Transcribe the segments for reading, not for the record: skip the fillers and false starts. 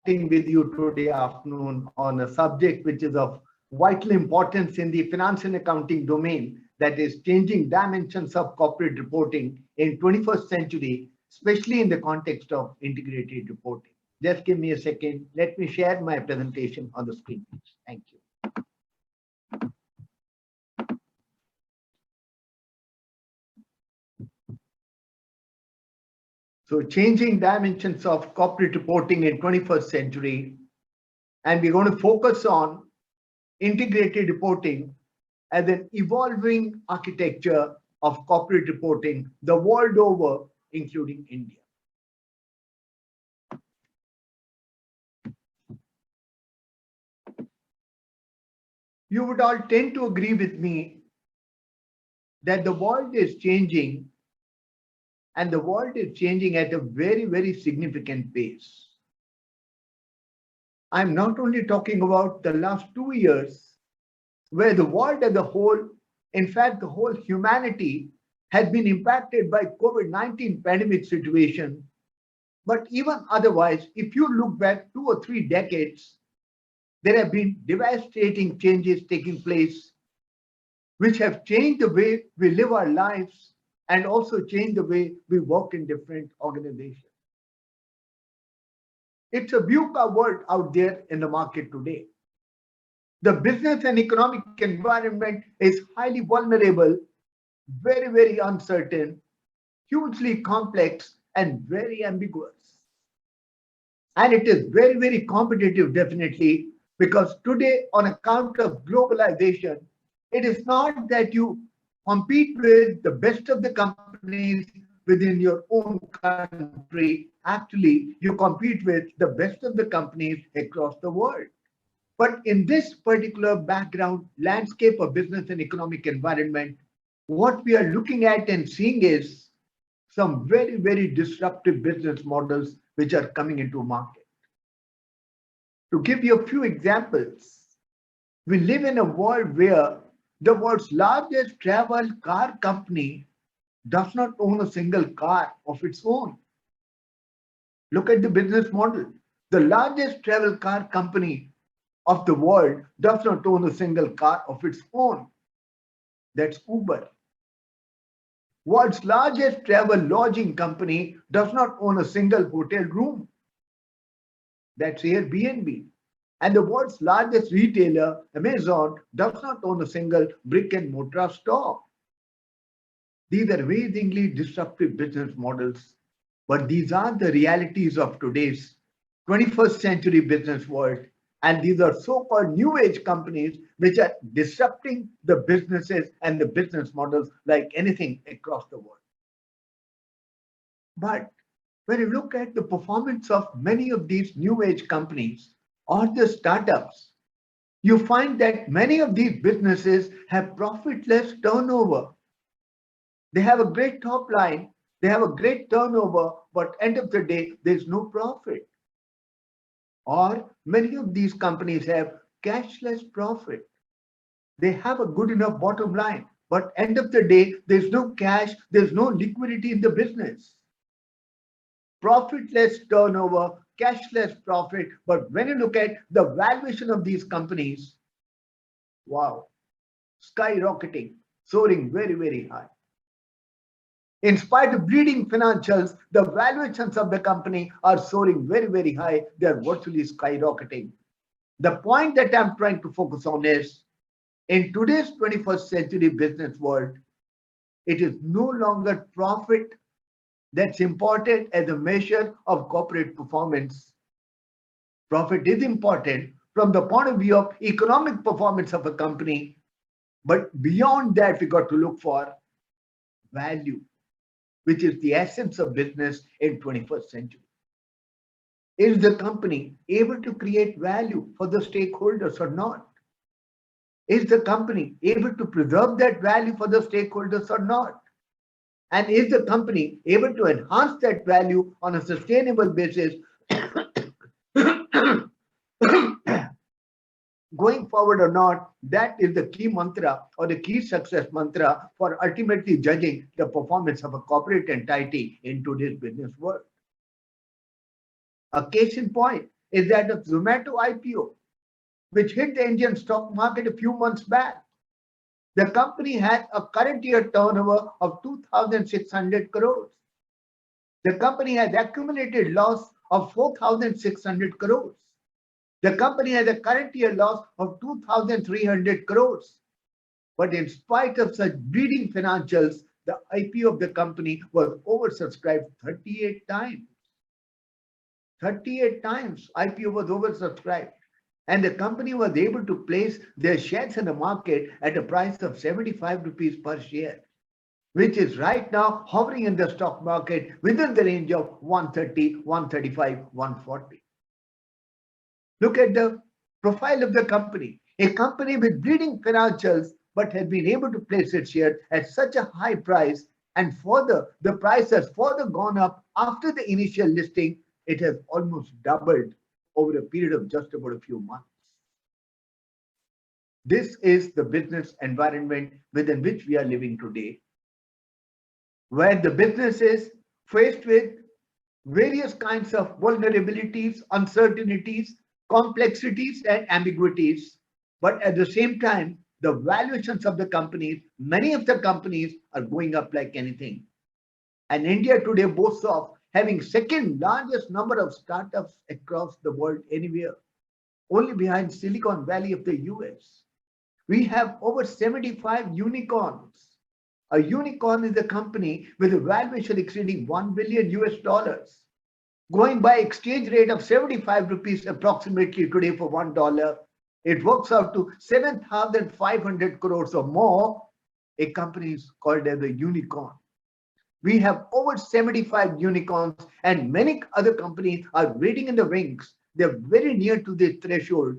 with you today afternoon on a subject which is of vital importance in the finance and accounting domain, that is changing dimensions of corporate reporting in 21st century, especially in the context of integrated reporting. Just give me a second. Let me share my presentation on the screen, please. Thank you. So changing dimensions of corporate reporting in 21st century, and we're going to focus on integrated reporting as an evolving architecture of corporate reporting the world over, including India. You would all tend to agree with me that the world is changing, and the world is changing at a very, very significant pace. I'm not only talking about the last 2 years, where the world as a whole, in fact, the whole humanity has been impacted by COVID-19 pandemic situation. But even otherwise, if you look back 2 or 3 decades, there have been devastating changes taking place, which have changed the way we live our lives and also changed the way we work in different organizations. It's a VUCA world out there in the market today. The business and economic environment is highly vulnerable, very, very uncertain, hugely complex, and very ambiguous. And it is very, very competitive, definitely, because today, on account of globalization, it is not that you compete with the best of the companies within your own country. Actually, you compete with the best of the companies across the world. But in this particular background landscape of business and economic environment, what we are looking at and seeing is some very, very disruptive business models which are coming into market. To give you a few examples, we live in a world where the world's largest travel car company does not own a single car of its own. Look at the business model. The largest travel car company of the world does not own a single car of its own. That's Uber. World's largest travel lodging company does not own a single hotel room. That's Airbnb. And the world's largest retailer, Amazon, does not own a single brick and mortar store. These are amazingly disruptive business models, but these are the realities of today's 21st century business world. And these are so-called new age companies which are disrupting the businesses and the business models like anything across the world. But when you look at the performance of many of these new age companies or the startups, you find that many of these businesses have profitless turnover. They have a great top line, they have a great turnover, but end of the day, there's no profit. Or many of these companies have cashless profit. They have a good enough bottom line, but end of the day, there's no cash, there's no liquidity in the business. Profitless turnover, cashless profit, but when you look at the valuation of these companies, wow, skyrocketing, soaring very, very high. In spite of bleeding financials, the valuations of the company are soaring very, very high. They are virtually skyrocketing. The point that I'm trying to focus on is, in today's 21st century business world, it is no longer profit that's important as a measure of corporate performance. Profit is important from the point of view of economic performance of a company, but beyond that, we got to look for value, which is the essence of business in 21st century. Is the company able to create value for the stakeholders or not? Is the company able to preserve that value for the stakeholders or not? And is the company able to enhance that value on a sustainable basis going forward or not? That is the key mantra or the key success mantra for ultimately judging the performance of a corporate entity in today's business world. A case in point, is that of Zomato IPO, which hit the Indian stock market a few months back. The company has a current year turnover of 2,600 crores. The company has accumulated loss of 4,600 crores. The company has a current year loss of 2,300 crores. But in spite of such bleeding financials, the IPO of the company was oversubscribed 38 times. 38 times IPO was oversubscribed. And the company was able to place their shares in the market at a price of 75 rupees per share, which is right now hovering in the stock market within the range of 130, 135, 140. Look at the profile of the company. A company with bleeding financials, but has been able to place its share at such a high price, and further, the price has further gone up after the initial listing. It has almost doubled over a period of just about a few months. This is the business environment within which we are living today, where the business is faced with various kinds of vulnerabilities, uncertainties, complexities, and ambiguities. But at the same time, the valuations of the companies, many of the companies are going up like anything. And India today boasts of having second largest number of startups across the world anywhere, only behind Silicon Valley of the US. We have over 75 unicorns. A unicorn is a company with a valuation exceeding 1 billion US dollars. Going by exchange rate of 75 rupees approximately today for $1, it works out to 7,500 crores or more. A company is called as a unicorn. We have over 75 unicorns, and many other companies are waiting in the wings. They're very near to the threshold,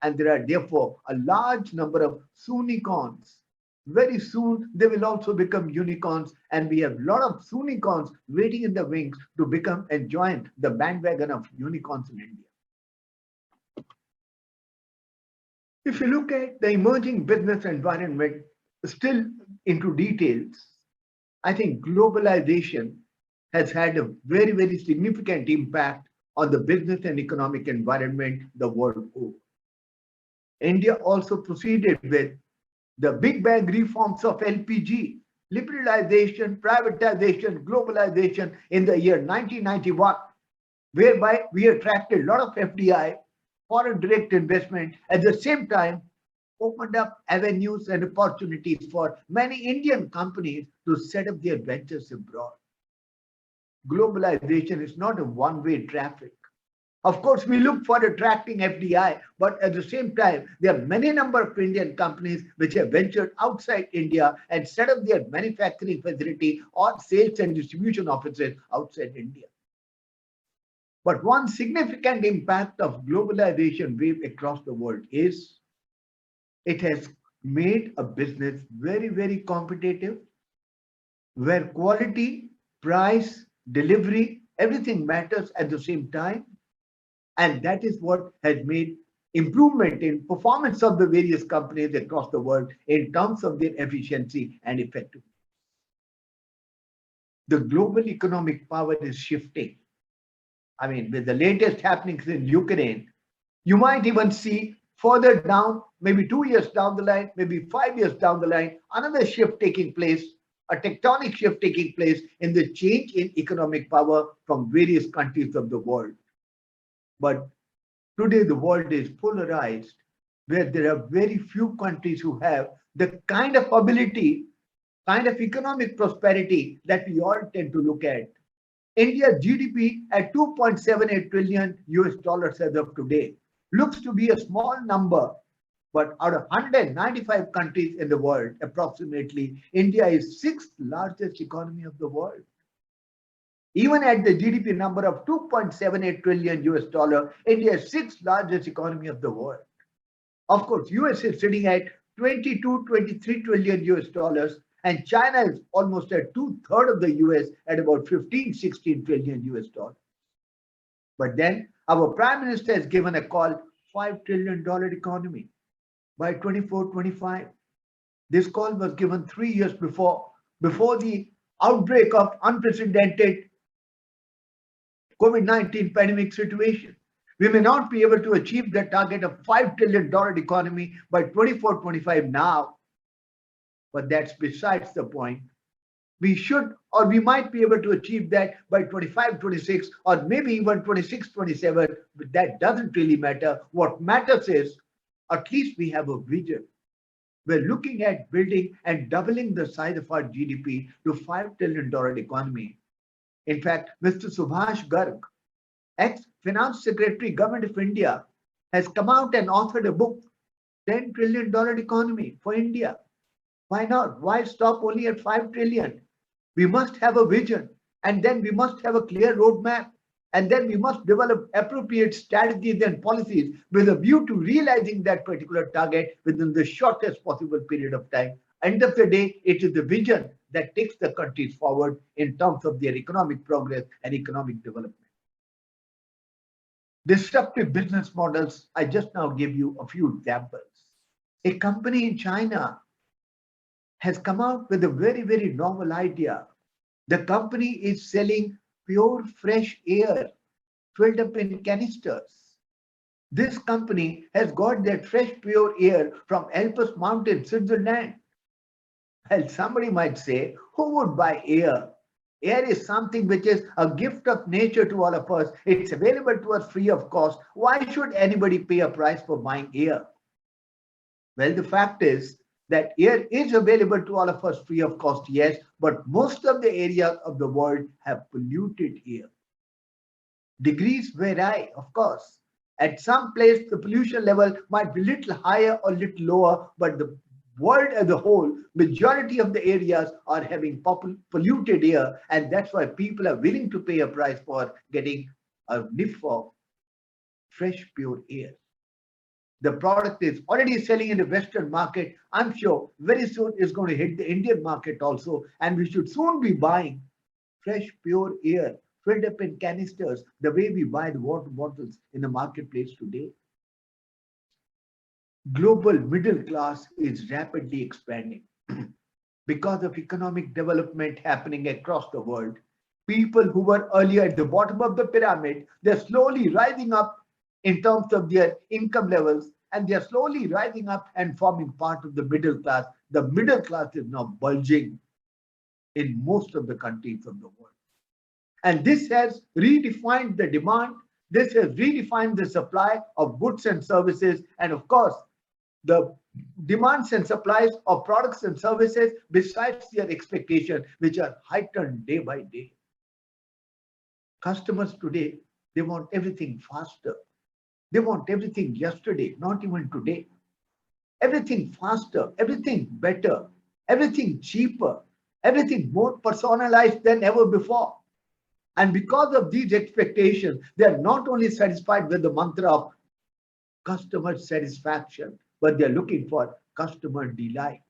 and there are therefore a large number of soonicorns. Very soon, they will also become unicorns, and we have a lot of soonicorns waiting in the wings to become and join the bandwagon of unicorns in India. If you look at the emerging business environment, still into details, I think globalization has had a very, very significant impact on the business and economic environment the world over. India also proceeded with the big bang reforms of LPG, liberalization, privatization, globalization in the year 1991, whereby we attracted a lot of FDI, foreign direct investment, at the same time opened up avenues and opportunities for many Indian companies to set up their ventures abroad. Globalization is not a one-way traffic. Of course, we look for attracting FDI, but at the same time, there are many number of Indian companies which have ventured outside India and set up their manufacturing facility or sales and distribution offices outside India. But one significant impact of globalization wave across the world is it has made a business very, very competitive, where quality, price, delivery, everything matters at the same time. And that is what has made improvement in performance of the various companies across the world in terms of their efficiency and effectiveness. The global economic power is shifting. I mean, with the latest happenings in Ukraine, you might even see further down, maybe 2 years down the line, maybe 5 years down the line, another shift taking place, a tectonic shift taking place in the change in economic power from various countries of the world. But today the world is polarized, where there are very few countries who have the kind of ability, kind of economic prosperity that we all tend to look at. India's GDP at 2.78 trillion US dollars as of today looks to be a small number, but out of 195 countries in the world, approximately, India is sixth largest economy of the world. Even at the GDP number of 2.78 trillion US dollar, India is sixth largest economy of the world. Of course, US is sitting at 22, 23 trillion US dollars, and China is almost at 2/3 of the US at about 15, 16 trillion US dollars. But then our Prime Minister has given a call, $5 trillion economy by 24-25. This call was given 3 years before the outbreak of unprecedented COVID-19 pandemic situation. We may not be able to achieve the target of $5 trillion economy by 24-25 now, but that's besides the point. We should, or we might be able to achieve that by 25-26, or maybe even 26-27, but that doesn't really matter. What matters is at least we have a vision. We're looking at building and doubling the size of our GDP to $5 trillion economy. In fact, Mr. Subhash Garg, ex-Finance Secretary, Government of India, has come out and authored a book, $10 trillion economy for India. Why not? Why stop only at 5 trillion? We must have a vision, and then we must have a clear roadmap, and then we must develop appropriate strategies and policies with a view to realizing that particular target within the shortest possible period of time. End of the day, it is the vision that takes the countries forward in terms of their economic progress and economic development. Disruptive business models, I just now gave you a few examples. A company in China has come out with a very, very novel idea. The company is selling pure fresh air filled up in canisters. This company has got that fresh pure air from Alps Mountain, Switzerland. Well, somebody might say, who would buy air? Air is something which is a gift of nature to all of us. It's available to us free of cost. Why should anybody pay a price for buying air? Well, the fact is that air is available to all of us free of cost, yes, but most of the areas of the world have polluted air. Degrees vary, of course. At some place, the pollution level might be little higher or little lower, but the world as a whole, majority of the areas are having polluted air, and that's why people are willing to pay a price for getting a whiff of fresh, pure air. The product is already selling in the Western market. I'm sure very soon it's going to hit the Indian market also, and we should soon be buying fresh, pure air filled up in canisters the way we buy the water bottles in the marketplace today. Global middle class is rapidly expanding because of economic development happening across the world. People who were earlier at the bottom of the pyramid, they're slowly rising up in terms of their income levels, and they're slowly rising up and forming part of the middle class. The middle class is now bulging in most of the countries of the world. And this has redefined the demand. This has redefined the supply of goods and services. And of course, the demands and supplies of products and services besides their expectation, which are heightened day by day. Customers today, they want everything faster. They want everything yesterday, not even today. Everything faster, everything better, everything cheaper, everything more personalized than ever before. And because of these expectations, they are not only satisfied with the mantra of customer satisfaction, but they're looking for customer delight.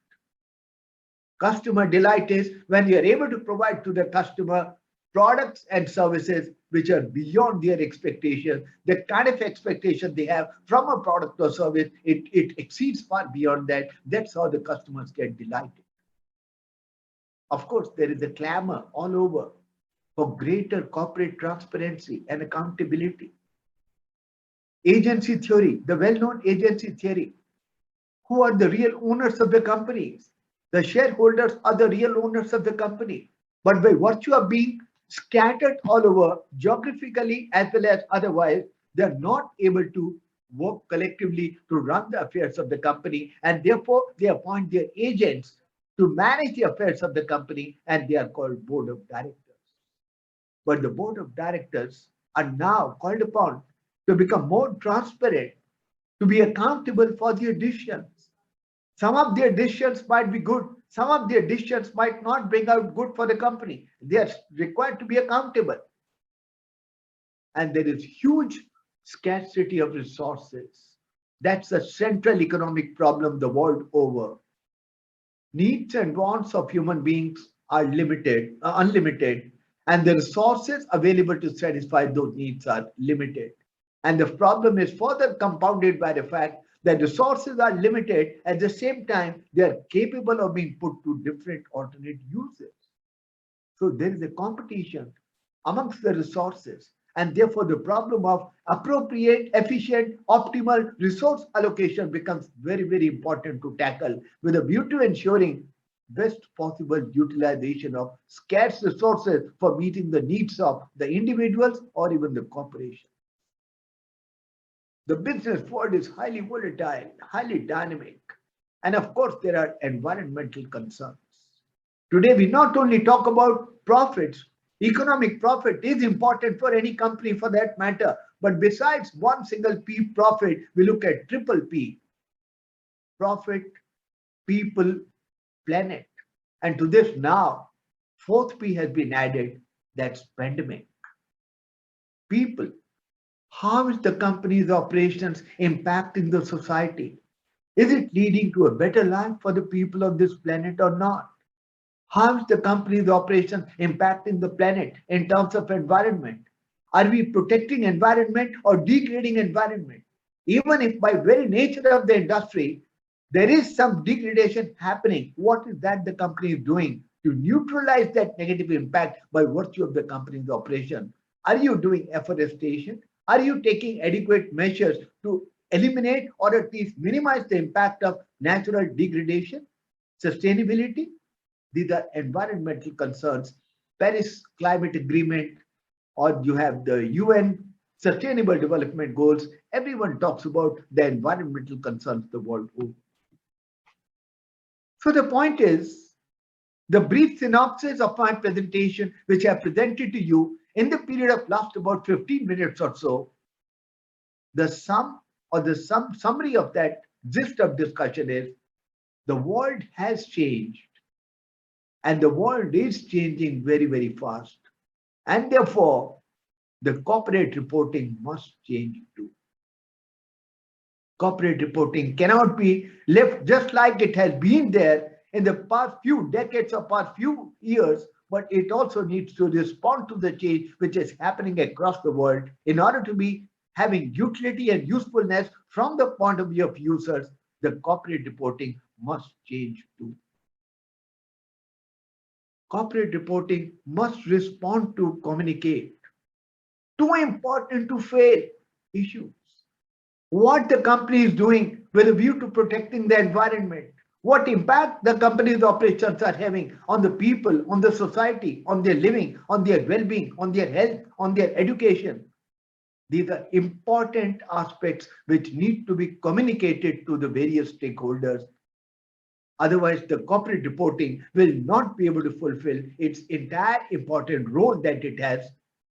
Customer delight is when you are able to provide to the customer products and services which are beyond their expectation. The kind of expectation they have from a product or service, it exceeds far beyond that. That's how the customers get delighted. Of course, there is a clamor all over for greater corporate transparency and accountability. Agency theory, the well-known agency theory. Who are the real owners of the companies? The shareholders are the real owners of the company. But by virtue of being scattered all over geographically as well as otherwise, they're not able to work collectively to run the affairs of the company, and therefore they appoint their agents to manage the affairs of the company, and they are called board of directors. But the board of directors are now called upon to become more transparent, to be accountable for their decisions. Some of their decisions might be good. Some of their decisions might not bring out good for the company. They are required to be accountable. And there is huge scarcity of resources. That's a central economic problem the world over. Needs and wants of human beings are unlimited, and the resources available to satisfy those needs are limited. And the problem is further compounded by the fact that resources are limited. At the same time, they are capable of being put to different alternate uses. So there is a competition amongst the resources. And therefore, the problem of appropriate, efficient, optimal resource allocation becomes very, very important to tackle with a view to ensuring best possible utilization of scarce resources for meeting the needs of the individuals or even the corporation. The business world is highly volatile, highly dynamic, and of course, there are environmental concerns. Today, we not only talk about profits, economic profit is important for any company for that matter. But besides one single P profit, we look at triple P profit, people, planet. And to this now, fourth P has been added, that's pandemic. People. How is the company's operations impacting the society? Is it leading to a better life for the people of this planet or not? How is the company's operation impacting the planet in terms of environment? Are we protecting environment or degrading environment? Even if by very nature of the industry, there is some degradation happening, what is that the company is doing to neutralize that negative impact by virtue of the company's operation? Are you doing afforestation? Are you taking adequate measures to eliminate or at least minimize the impact of natural degradation? Sustainability? These are environmental concerns. Paris Climate Agreement, or you have the UN Sustainable Development Goals. Everyone talks about the environmental concerns the world over. So the point is, the brief synopsis of my presentation, which I presented to you in the period of last about 15 minutes or so, the summary of that gist of discussion is the world has changed and the world is changing very, very fast. And therefore, the corporate reporting must change too. Corporate reporting cannot be left just like it has been there in the past few decades or past few years, but it also needs to respond to the change which is happening across the world in order to be having utility and usefulness from the point of view of users. The corporate reporting must change too. Corporate reporting must respond to communicate too important to fail issues. What the company is doing with a view to protecting the environment, what impact the company's operations are having on the people, on the society, on their living, on their well-being, on their health, on their education. These are important aspects which need to be communicated to the various stakeholders. Otherwise, the corporate reporting will not be able to fulfill its entire important role that it has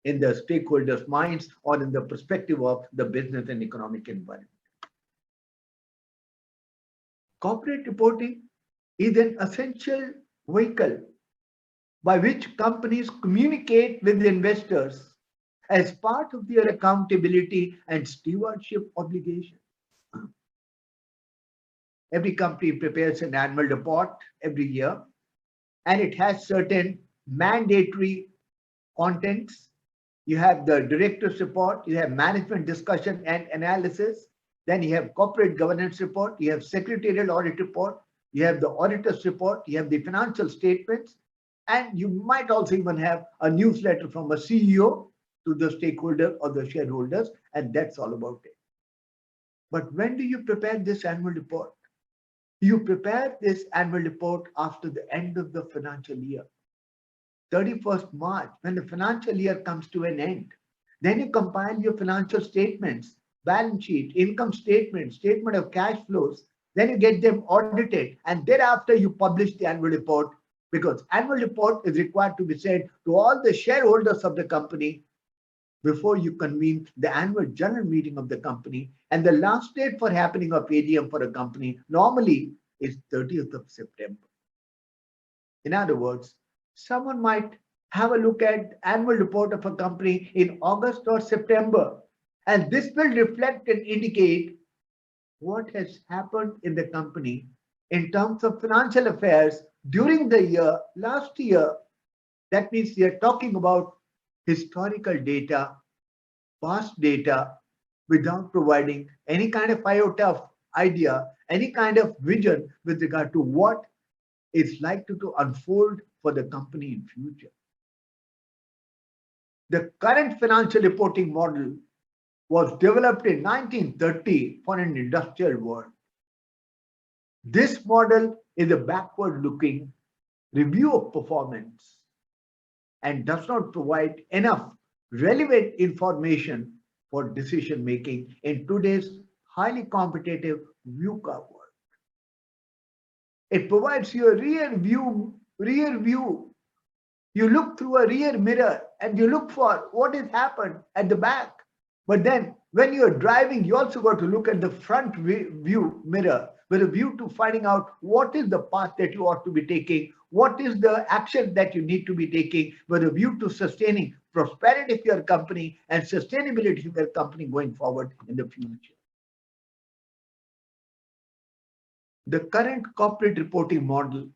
in the stakeholders' minds or in the perspective of the business and economic environment. Corporate reporting is an essential vehicle by which companies communicate with investors as part of their accountability and stewardship obligations. Every company prepares an annual report every year, and it has certain mandatory contents. You have the director's report, you have management discussion and analysis, then you have corporate governance report, you have secretarial audit report, you have the auditor's report, you have the financial statements, and you might also even have a newsletter from a CEO to the stakeholder or the shareholders, and that's all about it. But when do you prepare this annual report? You prepare this annual report after the end of the financial year. 31st March, when the financial year comes to an end, then you compile your financial statements, balance sheet, income statement, statement of cash flows, then you get them audited, and thereafter you publish the annual report, because annual report is required to be sent to all the shareholders of the company before you convene the annual general meeting of the company. And the last date for happening of AGM for a company normally is 30th of September. In other words, someone might have a look at annual report of a company in August or September, and this will reflect and indicate what has happened in the company in terms of financial affairs during the year, last year. That means we are talking about historical data, past data, without providing any kind of iota of idea, any kind of vision with regard to what is likely to unfold for the company in future. The current financial reporting model was developed in 1930 for an industrial world. This model is a backward-looking review of performance and does not provide enough relevant information for decision making in today's highly competitive VUCA world. It provides you a rear view. You look through a rear mirror and you look for what has happened at the back. But then when you're driving, you also got to look at the front view mirror with a view to finding out what is the path that you ought to be taking, what is the action that you need to be taking with a view to sustaining prosperity of your company and sustainability of your company going forward in the future. The current corporate reporting model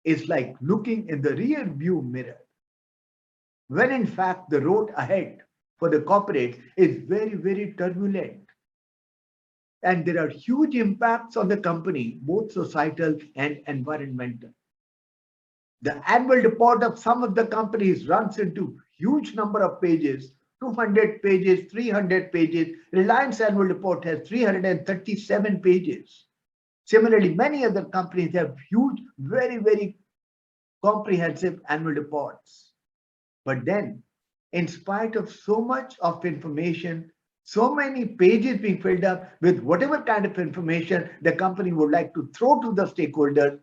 is like looking in the rear view mirror, when in fact the road ahead for the corporate is very, very turbulent. And there are huge impacts on the company, both societal and environmental. The annual report of some of the companies runs into huge number of pages, 200 pages, 300 pages. Reliance annual report has 337 pages. Similarly, many other companies have huge, very, very comprehensive annual reports. But then, in spite of so much of information, so many pages being filled up with whatever kind of information the company would like to throw to the stakeholders,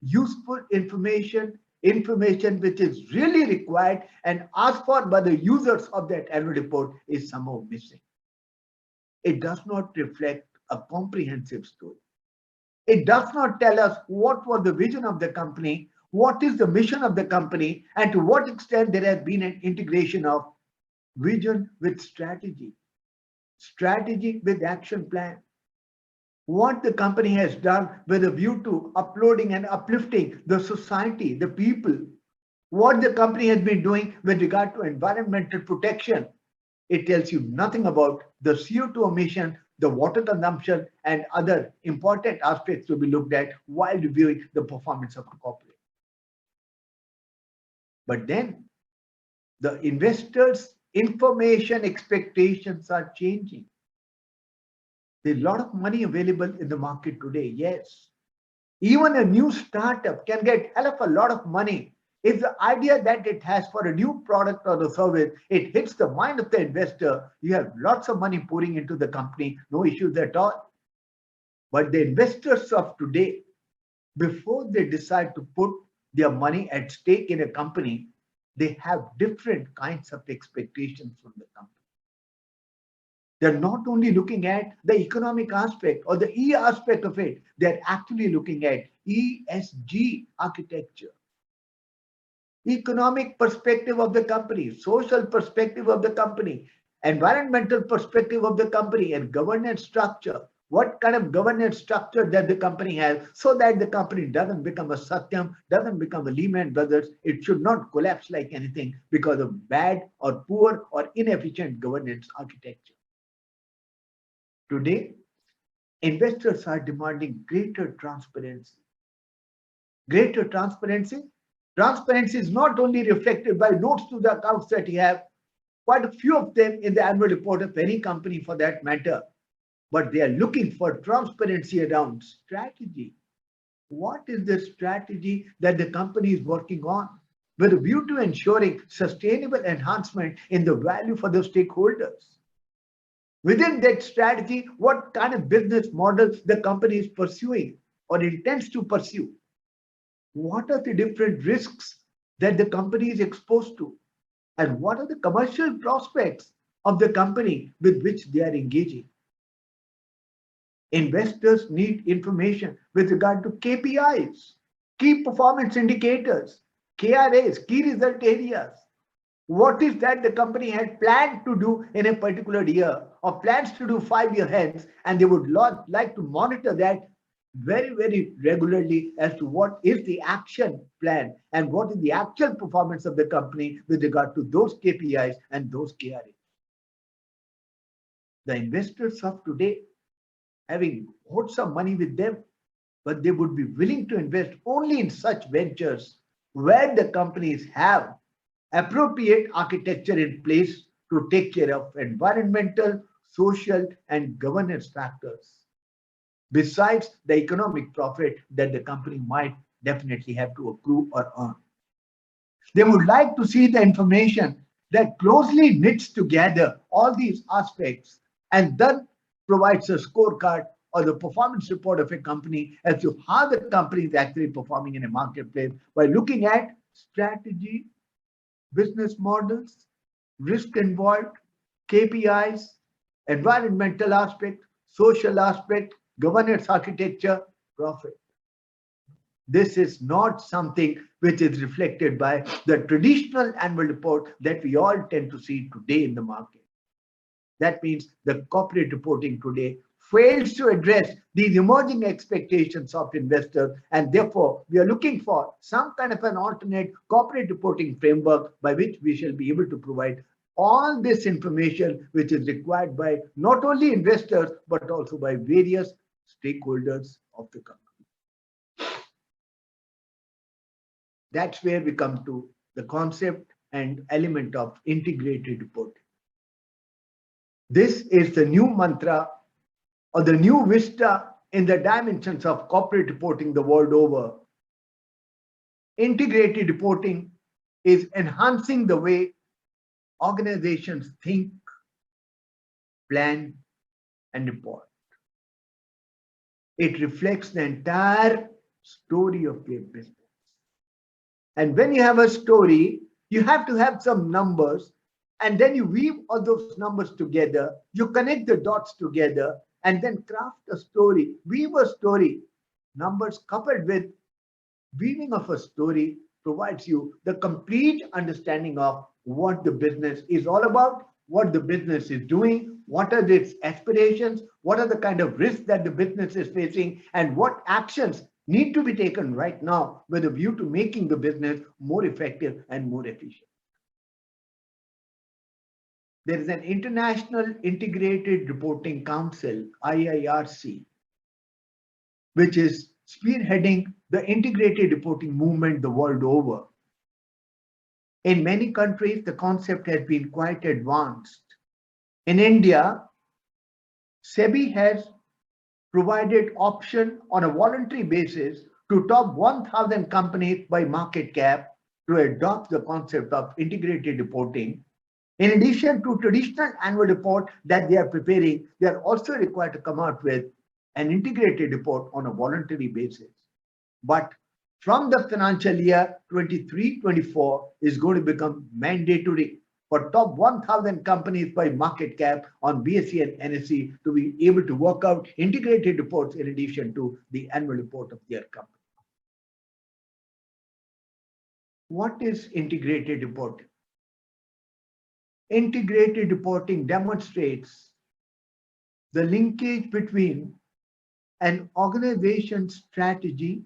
useful information which is really required and asked for by the users of that annual report is somehow missing. It does not reflect a comprehensive story. It does not tell us what was the vision of the company, what is the mission of the company, and to what extent there has been an integration of vision with strategy, strategy with action plan. What the company has done with a view to uploading and uplifting the society, the people. What the company has been doing with regard to environmental protection. It tells you nothing about the CO2 emission, the water consumption, and other important aspects to be looked at while reviewing the performance of a corporate. But then the investors' information expectations are changing. There's a lot of money available in the market today, yes. Even a new startup can get hell of a lot of money if the idea that it has for a new product or a service, it hits the mind of the investor. You have lots of money pouring into the company, no issues at all. But the investors of today, before they decide to put their money at stake in a company, they have different kinds of expectations from the company. They're not only looking at the economic aspect or the E aspect of it, they're actually looking at ESG architecture. Economic perspective of the company, social perspective of the company, environmental perspective of the company, and governance structure. What kind of governance structure that the company has so that the company doesn't become a Satyam, doesn't become a Lehman Brothers. It should not collapse like anything because of bad or poor or inefficient governance architecture. Today, investors are demanding greater transparency. Greater transparency. Transparency is not only reflected by notes to the accounts that you have, quite a few of them in the annual report of any company for that matter, but they are looking for transparency around strategy. What is the strategy that the company is working on with a view to ensuring sustainable enhancement in the value for the stakeholders? Within that strategy, what kind of business models the company is pursuing or intends to pursue? What are the different risks that the company is exposed to? And what are the commercial prospects of the company with which they are engaging? Investors need information with regard to KPIs, key performance indicators, KRAs, key result areas. What is that the company had planned to do in a particular year or plans to do 5 years hence, and they would like to monitor that very, very regularly as to what is the action plan and what is the actual performance of the company with regard to those KPIs and those KRAs. The investors of today, having lots of money with them, but they would be willing to invest only in such ventures where the companies have appropriate architecture in place to take care of environmental, social, and governance factors, besides the economic profit that the company might definitely have to accrue or earn. They would like to see the information that closely knits together all these aspects and then provides a scorecard or the performance report of a company as to how the company is actually performing in a marketplace by looking at strategy, business models, risk involved, KPIs, environmental aspect, social aspect, governance architecture, profit. This is not something which is reflected by the traditional annual report that we all tend to see today in the market. That means the corporate reporting today fails to address these emerging expectations of investors, and therefore we are looking for some kind of an alternate corporate reporting framework by which we shall be able to provide all this information which is required by not only investors but also by various stakeholders of the company. That's where we come to the concept and element of integrated reporting. This is the new mantra or the new vista in the dimensions of corporate reporting the world over. Integrated reporting is enhancing the way organizations think, plan, and report. It reflects the entire story of their business. And when you have a story, you have to have some numbers, and then you weave all those numbers together, you connect the dots together, and then craft a story, weave a story. Numbers coupled with weaving of a story provides you the complete understanding of what the business is all about, what the business is doing, what are its aspirations, what are the kind of risks that the business is facing, and what actions need to be taken right now with a view to making the business more effective and more efficient. There is an International Integrated Reporting Council, IIRC, which is spearheading the integrated reporting movement the world over. In many countries, the concept has been quite advanced. In India, SEBI has provided option on a voluntary basis to top 1,000 companies by market cap to adopt the concept of integrated reporting. In addition to traditional annual report that they are preparing, they are also required to come out with an integrated report on a voluntary basis. But from the financial year 23-24 is going to become mandatory for top 1,000 companies by market cap on BSE and NSE to be able to work out integrated reports in addition to the annual report of their company. What is integrated reporting? Integrated reporting demonstrates the linkage between an organization's strategy,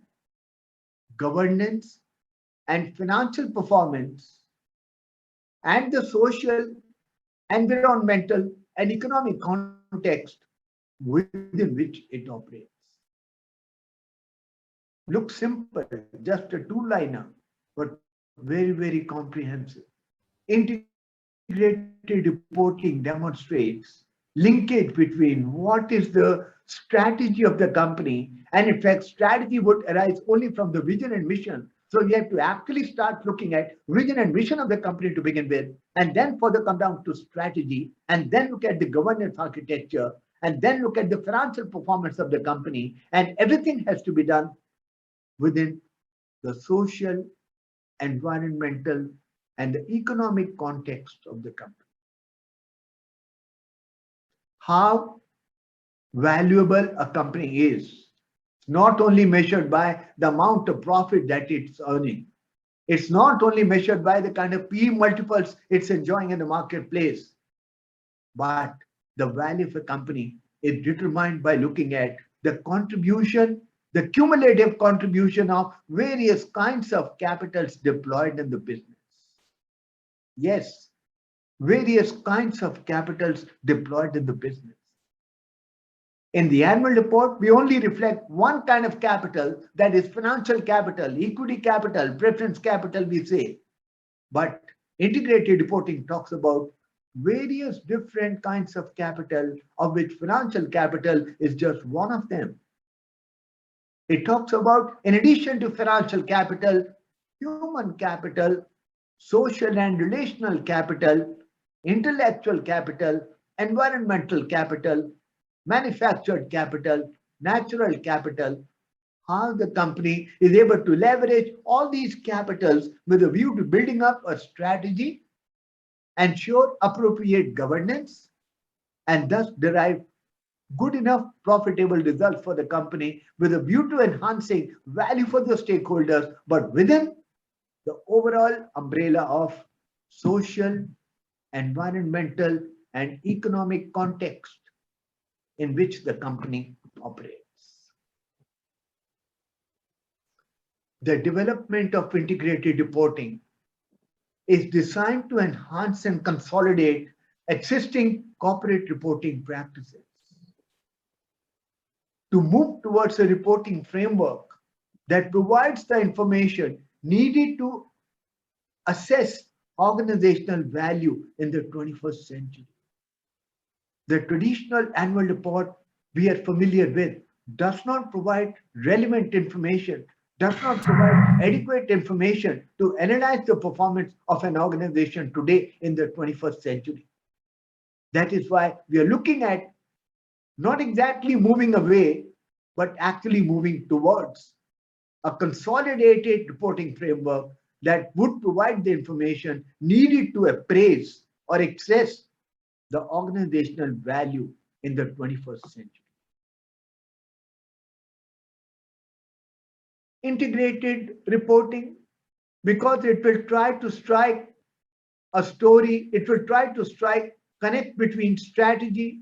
governance, and financial performance, and the social, environmental, and economic context within which it operates. Looks simple, just a two-liner, but very, very comprehensive. Integrated reporting demonstrates linkage between what is the strategy of the company, and in fact, strategy would arise only from the vision and mission. So you have to actually start looking at vision and mission of the company to begin with, and then further come down to strategy, and then look at the governance architecture, and then look at the financial performance of the company, and everything has to be done within the social, environmental, and the economic context of the company. How valuable a company is not only measured by the amount of profit that it's earning. It's not only measured by the kind of PE multiples it's enjoying in the marketplace, but the value of a company is determined by looking at the contribution, the cumulative contribution of various kinds of capitals deployed in the business. Yes, various kinds of capitals deployed in the business. In the annual report, we only reflect one kind of capital, that is financial capital, equity capital, preference capital, we say. But Integrated reporting talks about various different kinds of capital, of which financial capital is just one of them. It talks about, in addition to financial capital, human capital, social and relational capital, intellectual capital, environmental capital, manufactured capital, natural capital, how the company is able to leverage all these capitals with a view to building up a strategy, ensure appropriate governance, and thus derive good enough profitable results for the company with a view to enhancing value for the stakeholders, but within the overall umbrella of social, environmental, and economic context in which the company operates. The development of integrated reporting is designed to enhance and consolidate existing corporate reporting practices. To move towards a reporting framework that provides the information needed to assess organizational value in the 21st century. The traditional annual report we are familiar with does not provide relevant information, does not provide adequate information to analyze the performance of an organization today in the 21st century. That is why we are looking at not exactly moving away, but actually moving towards a consolidated reporting framework that would provide the information needed to appraise or assess the organizational value in the 21st century. Integrated reporting, because it will try to strike a story, it will try to strike connect between strategy,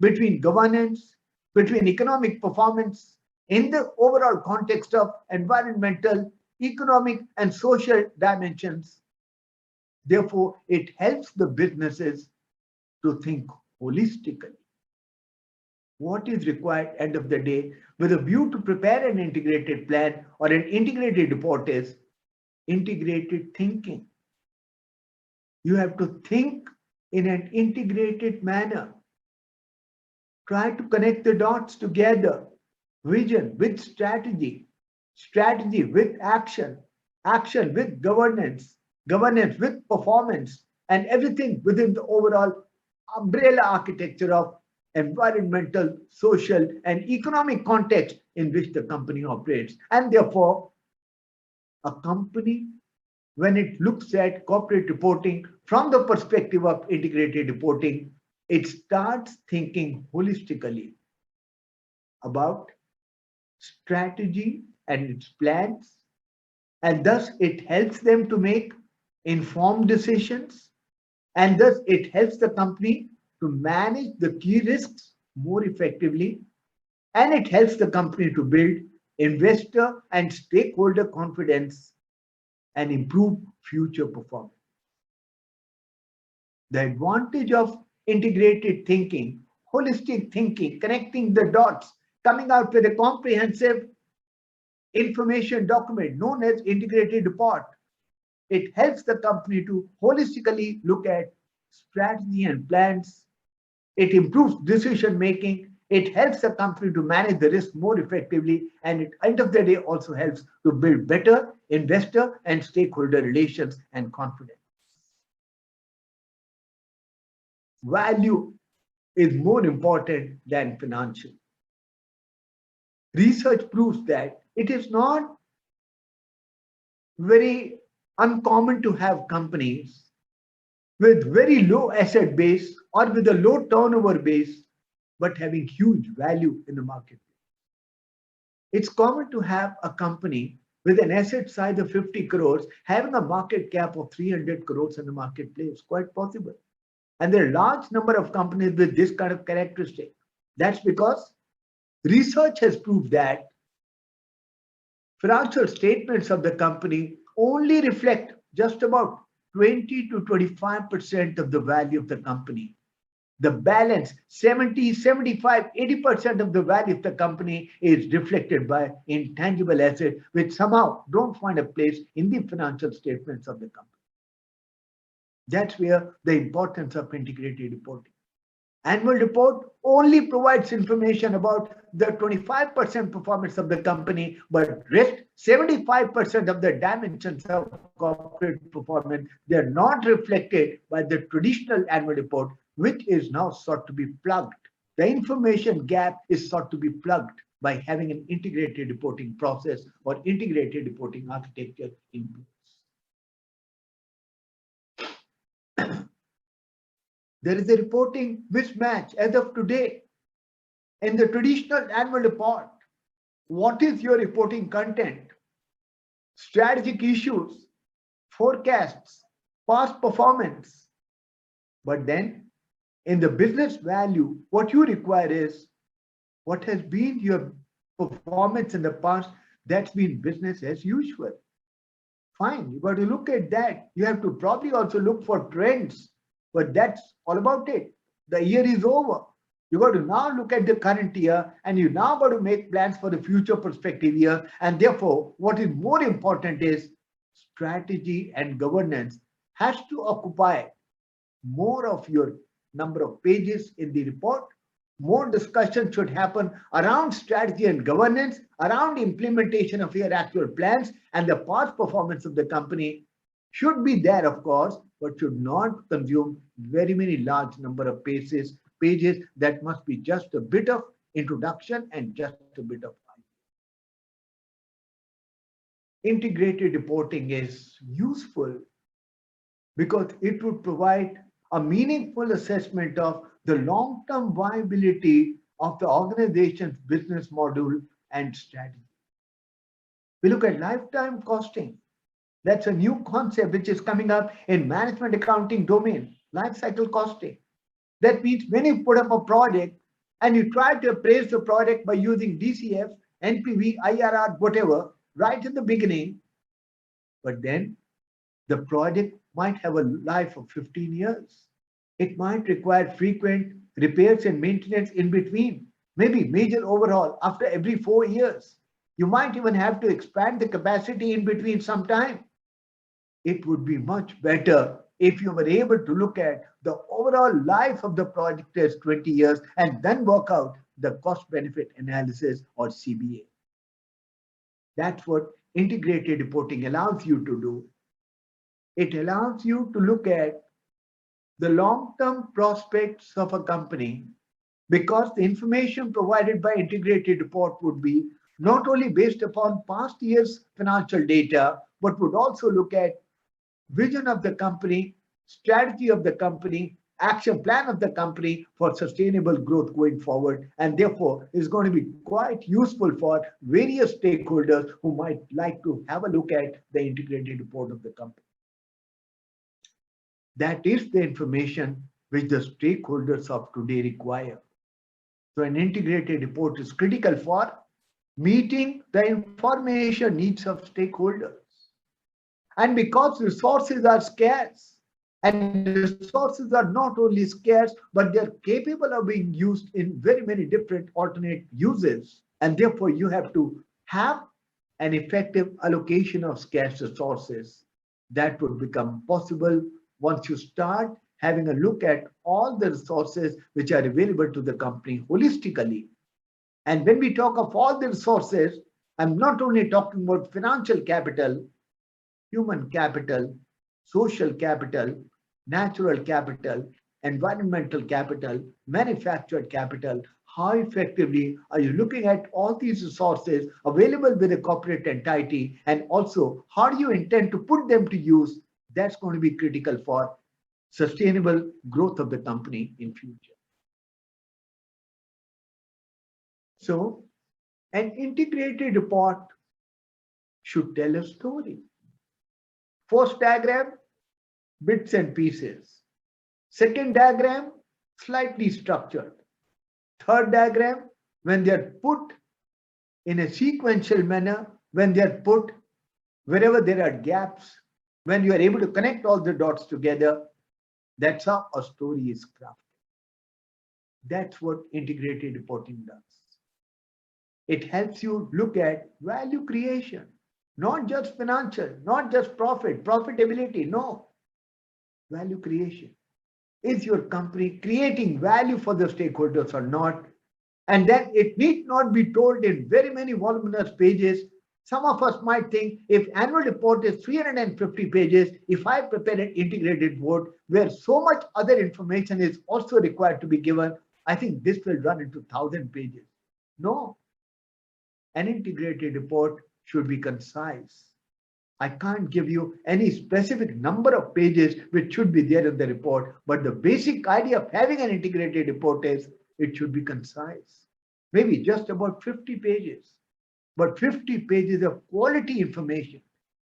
between governance, between economic performance in the overall context of environmental, economic, and social dimensions. Therefore, it helps the businesses to think holistically. What is required end of the day with a view to prepare an integrated plan or an integrated report is integrated thinking. You have to think in an integrated manner. Try to connect the dots together. Vision with strategy, strategy with action, action with governance, governance with performance, and everything within the overall umbrella architecture of environmental, social, and economic context in which the company operates. And therefore, a company, when it looks at corporate reporting from the perspective of integrated reporting, it starts thinking holistically about strategy and its plans, and thus it helps them to make informed decisions, and thus it helps the company to manage the key risks more effectively, and it helps the company to build investor and stakeholder confidence and improve future performance. The advantage of integrated thinking, holistic thinking, connecting the dots, coming out with a comprehensive information document known as integrated report. It helps the company to holistically look at strategy and plans. It improves decision making. It helps the company to manage the risk more effectively. And at the end of the day, also helps to build better investor and stakeholder relations and confidence. Value is more important than financial. Research proves that it is not very uncommon to have companies with very low asset base or with a low turnover base, but having huge value in the marketplace. It's common to have a company with an asset size of 50 crores having a market cap of 300 crores in the marketplace, quite possible. And there are a large number of companies with this kind of characteristic. That's because research has proved that financial statements of the company only reflect just about 20 to 25% of the value of the company. The balance, 70, 75, 80% of the value of the company is reflected by intangible assets, which somehow don't find a place in the financial statements of the company. That's where the importance of integrated reporting. Annual report only provides information about the 25% performance of the company, but rest 75% of the dimensions of corporate performance, they are not reflected by the traditional annual report, which is now sought to be plugged. The information gap is sought to be plugged by having an integrated reporting process or integrated reporting architecture in place. There is a reporting mismatch as of today. In the traditional annual report, what is your reporting content? Strategic issues, forecasts, past performance. But then in the business value, what you require is what has been your performance in the past. That's been business as usual. Fine, you got to look at that. You have to probably also look for trends, but that's all about it. The year is over. You got to now look at the current year and you now got to make plans for the future prospective year. And therefore, what is more important is strategy and governance has to occupy more of your number of pages in the report. More discussion should happen around strategy and governance, around implementation of your actual plans, and the past performance of the company should be there, of course, but should not consume very many large number of pages. That must be just a bit of introduction and just a bit of integrated reporting is useful because it would provide a meaningful assessment of the long-term viability of the organization's business model and strategy. We look at lifetime costing. That's a new concept which is coming up in management accounting domain, life cycle costing. That means when you put up a project and you try to appraise the project by using DCF, NPV, IRR, whatever, right in the beginning, but then the project might have a life of 15 years. It might require frequent repairs and maintenance in between, maybe major overhaul after every 4 years. You might even have to expand the capacity in between sometime. It would be much better if you were able to look at the overall life of the project as 20 years and then work out the cost benefit analysis or CBA. That's what integrated reporting allows you to do. It allows you to look at the long-term prospects of a company because the information provided by integrated report would be not only based upon past year's financial data, but would also look at vision of the company, strategy of the company, action plan of the company for sustainable growth going forward, and therefore is going to be quite useful for various stakeholders who might like to have a look at the integrated report of the company. That is the information which the stakeholders of today require. So an integrated report is critical for meeting the information needs of stakeholders. And because resources are scarce, and resources are not only scarce, but they're capable of being used in very many different alternate uses. And therefore, you have to have an effective allocation of scarce resources. That would become possible once you start having a look at all the resources which are available to the company holistically. And when we talk of all the resources, I'm not only talking about financial capital, human capital, social capital, natural capital, environmental capital, manufactured capital. How effectively are you looking at all these resources available with a corporate entity, and also how do you intend to put them to use? That's going to be critical for sustainable growth of the company in future. So an integrated report should tell a story. First diagram, bits and pieces. Second diagram, slightly structured. Third diagram, when they are put in a sequential manner, when they are put wherever there are gaps, when you are able to connect all the dots together, that's how a story is crafted. That's what integrated reporting does. It helps you look at value creation, not just financial, not just profitability, no. Value creation. Is your company creating value for the stakeholders or not? And then it need not be told in very many voluminous pages. Some of us might think if annual report is 350 pages, if I prepare an integrated report where so much other information is also required to be given, I think this will run into 1,000 pages. No, an integrated report should be concise. I can't give you any specific number of pages which should be there in the report, but the basic idea of having an integrated report is it should be concise. Maybe just about 50 pages, but 50 pages of quality information,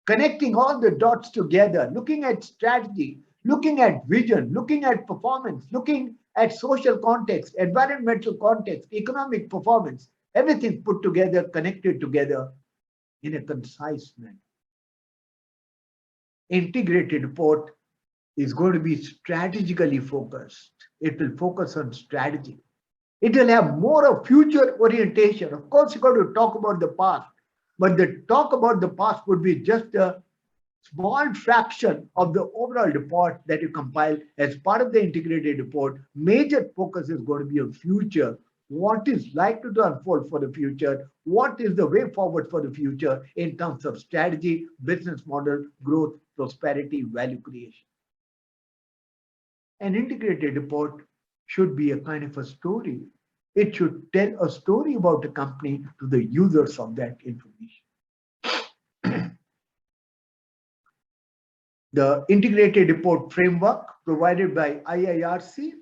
connecting all the dots together, looking at strategy, looking at vision, looking at performance, looking at social context, environmental context, economic performance, everything put together, connected together in a concise manner. Integrated report is going to be strategically focused. It will focus on strategy. It will have more of future orientation. Of course, you've got to talk about the past, but the talk about the past would be just a small fraction of the overall report that you compile as part of the integrated report. Major focus is going to be on future. What is likely to unfold for the future? What is the way forward for the future in terms of strategy, business model, growth, prosperity, value creation? An integrated report should be a kind of a story. It should tell a story about a company to the users of that information. The integrated report framework provided by IIRC,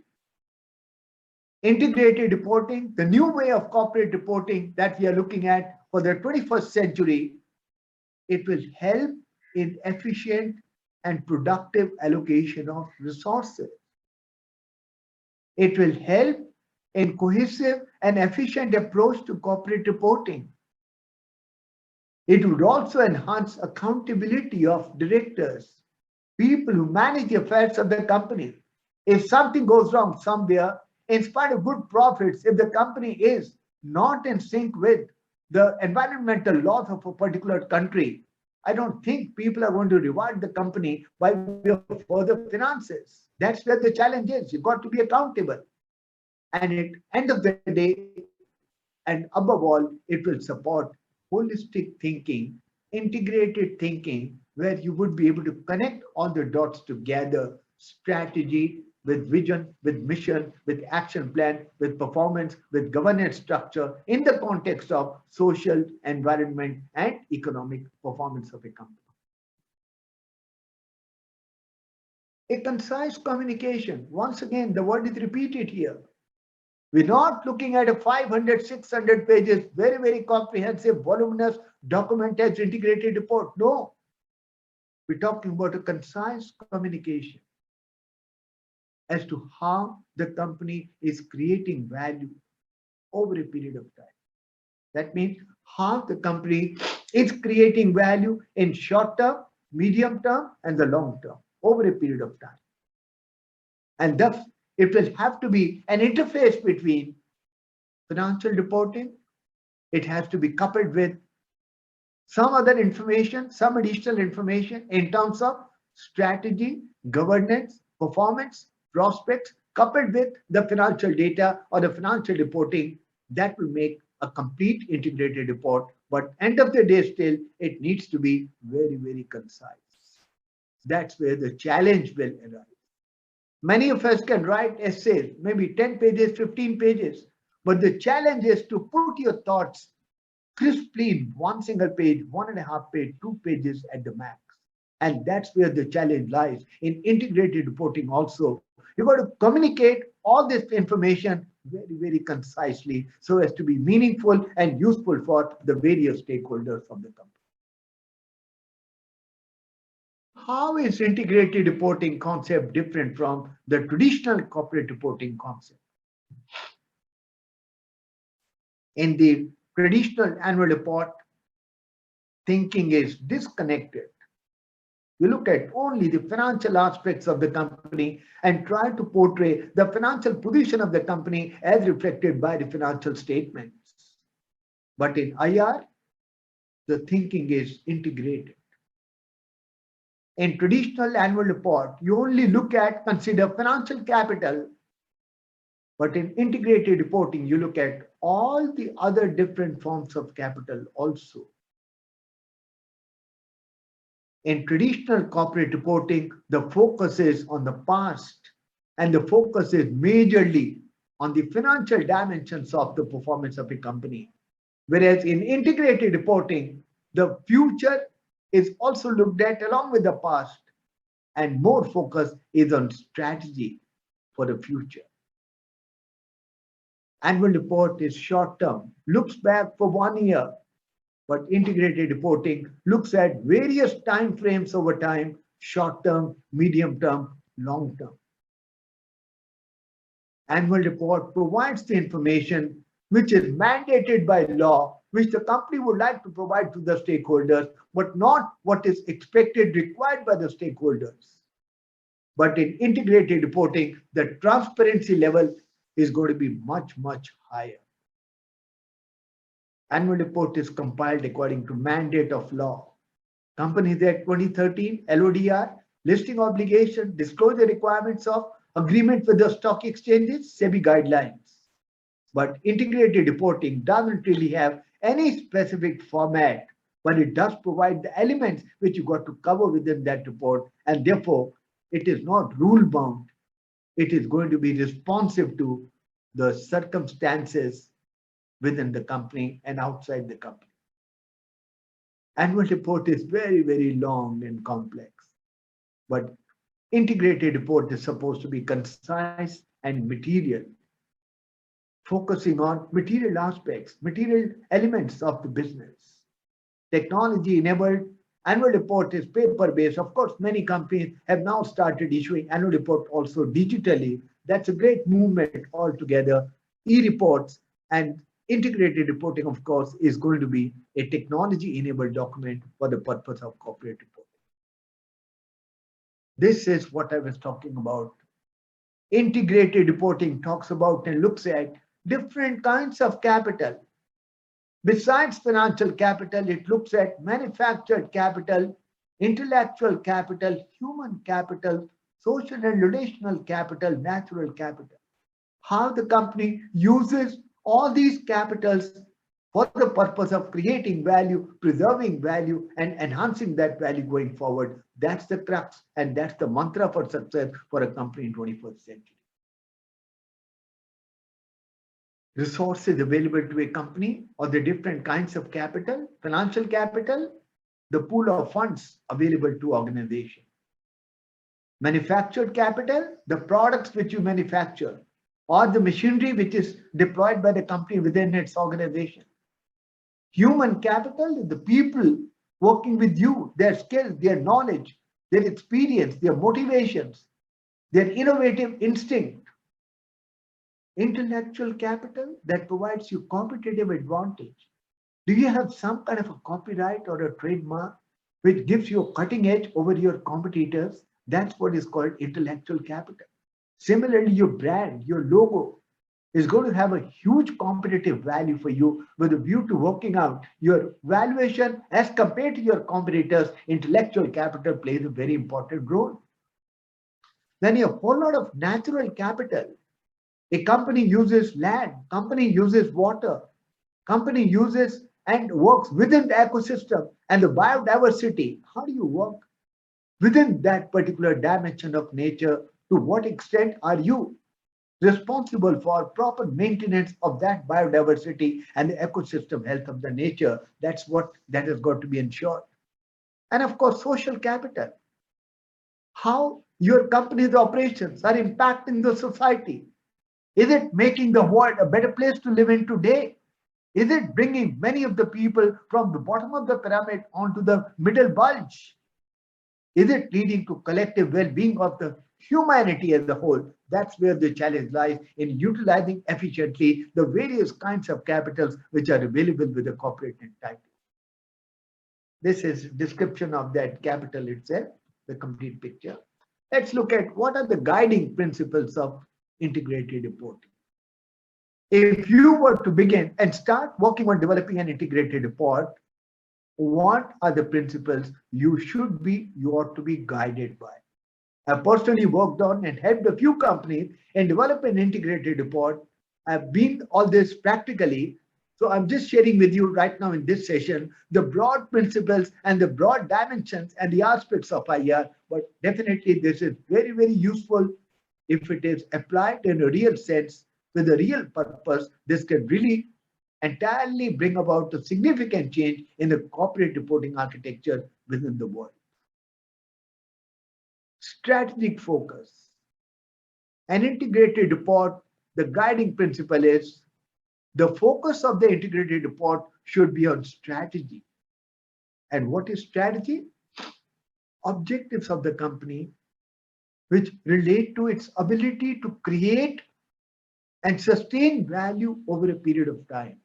integrated reporting, the new way of corporate reporting that we are looking at for the 21st century, it will help in efficient and productive allocation of resources. It will help in cohesive and efficient approach to corporate reporting. It would also enhance accountability of directors, people who manage the affairs of the company. If something goes wrong somewhere, in spite of good profits, if the company is not in sync with the environmental laws of a particular country, I don't think people are going to reward the company by way of further finances. That's where the challenge is. You've got to be accountable. And at the end of the day, and above all, it will support holistic thinking, integrated thinking, where you would be able to connect all the dots together, strategy with vision, with mission, with action plan, with performance, with governance structure in the context of social, environment, and economic performance of a company. A concise communication. Once again, the word is repeated here. We're not looking at a 500, 600 pages, very, very comprehensive, voluminous document as integrated report. No. We're talking about a concise communication as to how the company is creating value over a period of time. That means how the company is creating value in short term, medium term, and the long term over a period of time. And thus, it will have to be an interface between financial reporting. It has to be coupled with some other information, some additional information in terms of strategy, governance, performance, prospects, coupled with the financial data or the financial reporting. That will make a complete integrated report. But end of the day, still, it needs to be very, very concise. That's where the challenge will arise. Many of us can write essays, maybe 10 pages, 15 pages, but the challenge is to put your thoughts crisply in one single page, 1.5 page, 2 pages at the max. And that's where the challenge lies. In integrated reporting also, you've got to communicate all this information very, very concisely so as to be meaningful and useful for the various stakeholders of the company. How is integrated reporting concept different from the traditional corporate reporting concept? In the traditional annual report, thinking is disconnected. You look at only the financial aspects of the company and try to portray the financial position of the company as reflected by the financial statements. But in IR, the thinking is integrated. In traditional annual report, you only consider financial capital, but in integrated reporting, you look at all the other different forms of capital also. In traditional corporate reporting, the focus is on the past and the focus is majorly on the financial dimensions of the performance of a company. Whereas in integrated reporting, the future is also looked at along with the past, and more focus is on strategy for the future. Annual report is short term, looks back for 1 year, but integrated reporting looks at various time frames over time, short term, medium term, long term. Annual report provides the information which is mandated by law, which the company would like to provide to the stakeholders, but not what is expected, required by the stakeholders. But in integrated reporting, the transparency level is going to be much, much higher. Annual report is compiled according to mandate of law. Companies Act 2013, LODR, listing obligation, disclosure requirements of agreement with the stock exchanges, SEBI guidelines. But integrated reporting doesn't really have any specific format, but it does provide the elements which you got to cover within that report, and therefore it is not rule bound. It is going to be responsive to the circumstances within the company and outside the company. Annual report is very, very long and complex, but integrated report is supposed to be concise and material, focusing on material aspects, material elements of the business. Technology enabled annual report is paper based. Of course, many companies have now started issuing annual report also digitally. That's a great movement altogether. E-reports and integrated reporting, of course, is going to be a technology enabled document for the purpose of corporate reporting. This is what I was talking about. Integrated reporting talks about and looks at different kinds of capital. Besides financial capital, it looks at manufactured capital, intellectual capital, human capital, social and relational capital, natural capital. How the company uses all these capitals for the purpose of creating value, preserving value, and enhancing that value going forward. That's the crux, and that's the mantra for success for a company in 21st century. Resources available to a company or the different kinds of capital, financial capital, the pool of funds available to organization. Manufactured capital, the products which you manufacture, or the machinery which is deployed by the company within its organization. Human capital, the people working with you, their skills, their knowledge, their experience, their motivations, their innovative instinct. Intellectual capital that provides you competitive advantage. Do you have some kind of a copyright or a trademark which gives you a cutting edge over your competitors? That's what is called intellectual capital. Similarly, your brand, your logo is going to have a huge competitive value for you with a view to working out your valuation as compared to your competitors. Intellectual capital plays a very important role. Then you have a whole lot of natural capital. A company uses land, company uses water, company uses and works within the ecosystem and the biodiversity. How do you work within that particular dimension of nature? To what extent are you responsible for proper maintenance of that biodiversity and the ecosystem health of the nature? That's what that has got to be ensured. And of course, social capital. How your company's operations are impacting the society. Is it making the world a better place to live in today? Is it bringing many of the people from the bottom of the pyramid onto the middle bulge? Is it leading to collective well-being of the humanity as a whole? That's where the challenge lies in utilizing efficiently the various kinds of capitals which are available with the corporate entity. This is a description of that capital itself, the complete picture. Let's look at what are the guiding principles of integrated reporting. If you were to begin and start working on developing an integrated report, what are the principles you ought to be guided by. I personally worked on and helped a few companies in develop an integrated report. I've been all this practically. So I'm just sharing with you right now in this session the broad principles and the broad dimensions and the aspects of IR. But definitely this is very, very useful if it is applied in a real sense with a real purpose. This can really entirely bring about a significant change in the corporate reporting architecture within the world. Strategic focus. An integrated report, the guiding principle is the focus of the integrated report should be on strategy. And what is strategy? Objectives of the company which relate to its ability to create and sustain value over a period of time,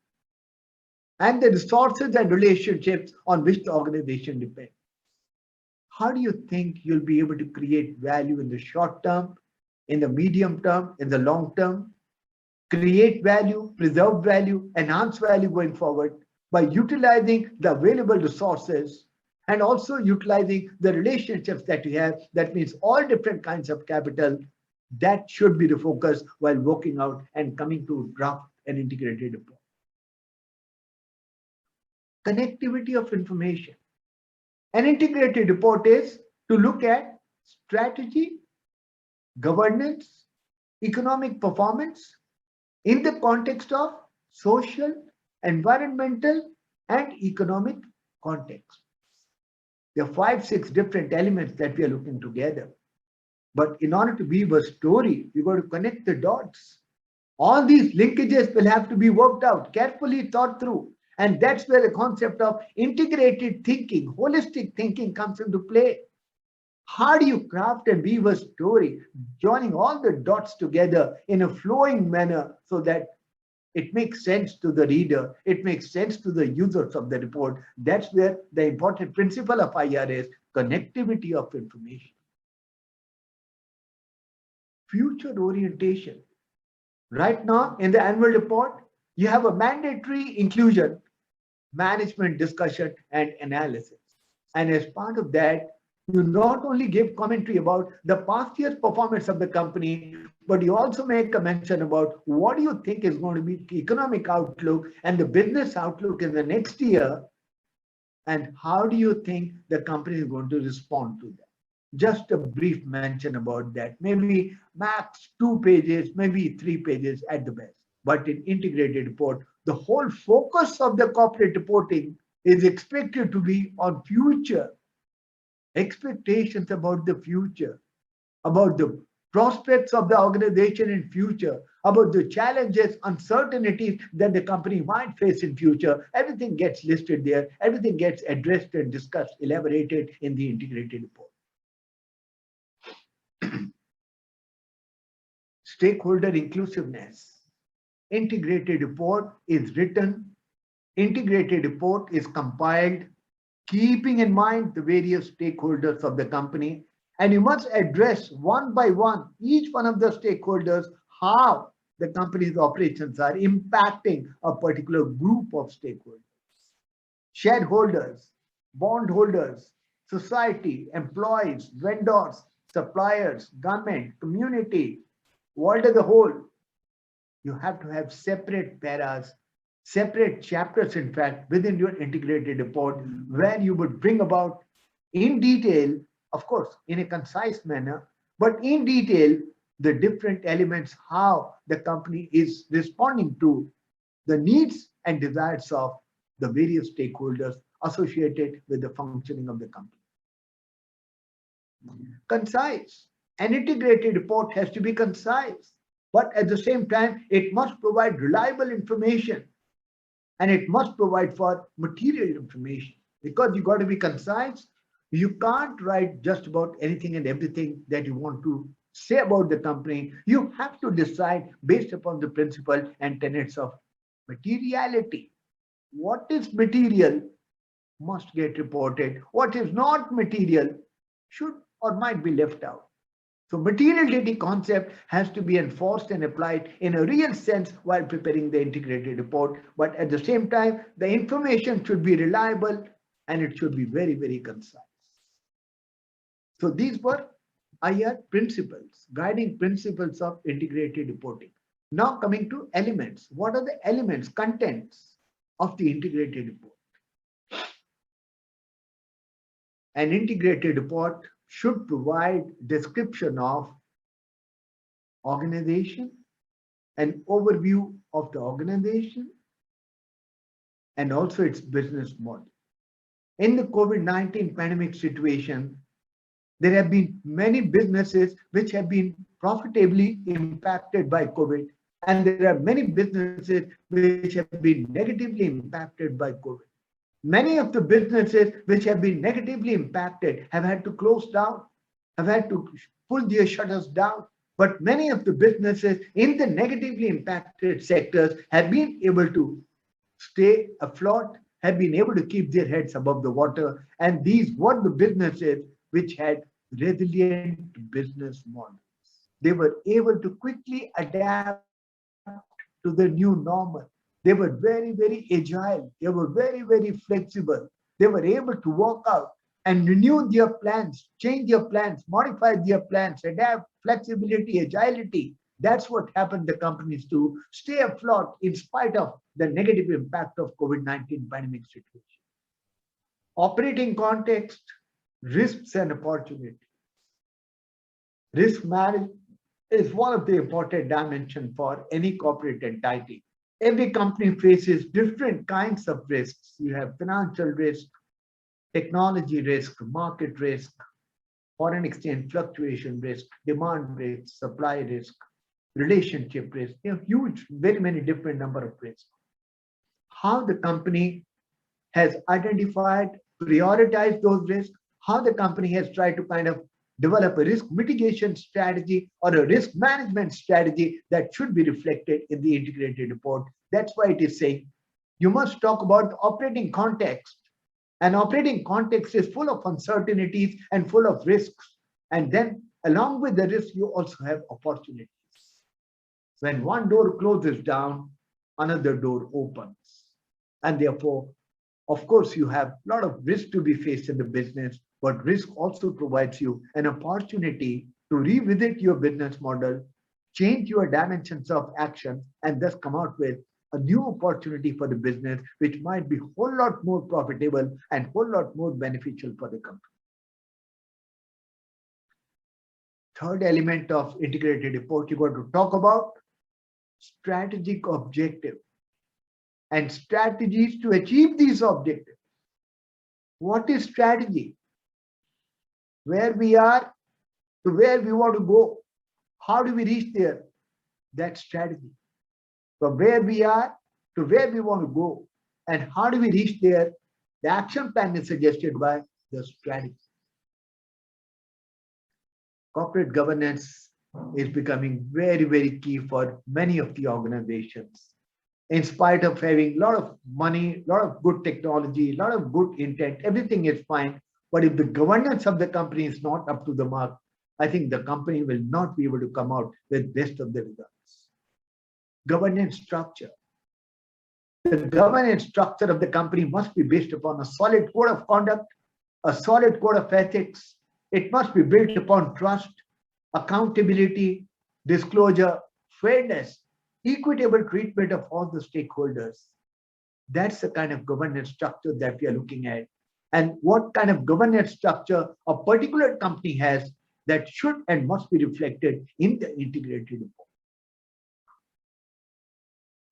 and the resources and relationships on which the organization depends. How do you think you'll be able to create value in the short term, in the medium term, in the long term? Create value, preserve value, enhance value going forward by utilizing the available resources and also utilizing the relationships that you have. That means all different kinds of capital. That should be the focus while working out and coming to draft an integrated report. Connectivity of information. An integrated report is to look at strategy, governance, economic performance in the context of social, environmental, and economic context. There are 5, 6 different elements that we are looking together. But in order to weave a story, you've got to connect the dots. All these linkages will have to be worked out, carefully thought through. And that's where the concept of integrated thinking, holistic thinking comes into play. How do you craft and weave a story, joining all the dots together in a flowing manner so that it makes sense to the reader, it makes sense to the users of the report? That's where the important principle of IR is connectivity of information. Future orientation. Right now, in the annual report, you have a mandatory inclusion, management discussion and analysis. And as part of that, you not only give commentary about the past year's performance of the company, but you also make a mention about what do you think is going to be the economic outlook and the business outlook in the next year, and how do you think the company is going to respond to that. Just a brief mention about that, maybe max 2 pages, maybe 3 pages at the best. But in integrated report, the whole focus of the corporate reporting is expected to be on future, expectations about the future, about the prospects of the organization in future, about the challenges, uncertainties that the company might face in future. Everything gets listed there. Everything gets addressed and discussed, elaborated in the integrated report. Stakeholder inclusiveness. Integrated report is written, integrated report is compiled, keeping in mind the various stakeholders of the company, and you must address one by one each one of the stakeholders, how the company's operations are impacting a particular group of stakeholders. Shareholders, bondholders, society, employees, vendors, suppliers, government, community, world as a whole. You have to have separate paras, separate chapters, in fact, within your integrated report, where you would bring about in detail, of course, in a concise manner, but in detail, the different elements, how the company is responding to the needs and desires of the various stakeholders associated with the functioning of the company. Concise. An integrated report has to be concise, but at the same time, it must provide reliable information and it must provide for material information, because you got to be concise. You can't write just about anything and everything that you want to say about the company. You have to decide based upon the principle and tenets of materiality. What is material must get reported. What is not material should or might be left out. So materiality concept has to be enforced and applied in a real sense while preparing the integrated report. But at the same time, the information should be reliable, and it should be very, very concise. So these were IR principles, guiding principles of integrated reporting. Now coming to elements. What are the elements, contents of the integrated report? An integrated report should provide description of organization, an overview of the organization, and also its business model. In the COVID-19 pandemic situation, there have been many businesses which have been profitably impacted by COVID, and there are many businesses which have been negatively impacted by COVID. Many of the businesses which have been negatively impacted have had to close down, have had to pull their shutters down. But many of the businesses in the negatively impacted sectors have been able to stay afloat, have been able to keep their heads above the water. And these were the businesses which had resilient business models. They were able to quickly adapt to the new normal. They were very, very agile. They were very, very flexible. They were able to work out and renew their plans, change their plans, modify their plans, adapt, flexibility, agility. That's what happened the companies to stay afloat in spite of the negative impact of COVID-19 pandemic situation. Operating context, risks and opportunities. Risk management is one of the important dimensions for any corporate entity. Every company faces different kinds of risks. You have financial risk, technology risk, market risk, foreign exchange fluctuation risk, demand risk, supply risk, relationship risk. You have huge, very many different number of risks. How the company has identified, prioritized those risks, how the company has tried to kind of develop a risk mitigation strategy or a risk management strategy that should be reflected in the integrated report. That's why it is saying you must talk about the operating context. And operating context is full of uncertainties and full of risks. And then along with the risk, you also have opportunities. When one door closes down, another door opens. And therefore, of course, you have a lot of risk to be faced in the business, but risk also provides you an opportunity to revisit your business model, change your dimensions of action, and thus come out with a new opportunity for the business, which might be a whole lot more profitable and a whole lot more beneficial for the company. Third element of integrated report, you got to talk about strategic objective and strategies to achieve these objectives. What is strategy? Where we are to where we want to go. How do we reach there? That's strategy. From where we are to where we want to go. And how do we reach there? The action plan is suggested by the strategy. Corporate governance is becoming very, very key for many of the organizations. In spite of having a lot of money, a lot of good technology, a lot of good intent, everything is fine. But if the governance of the company is not up to the mark, I think the company will not be able to come out with best of the results. Governance structure. The governance structure of the company must be based upon a solid code of conduct, a solid code of ethics. It must be built upon trust, accountability, disclosure, fairness, equitable treatment of all the stakeholders. That's the kind of governance structure that we are looking at. And what kind of governance structure a particular company has that should and must be reflected in the integrated report.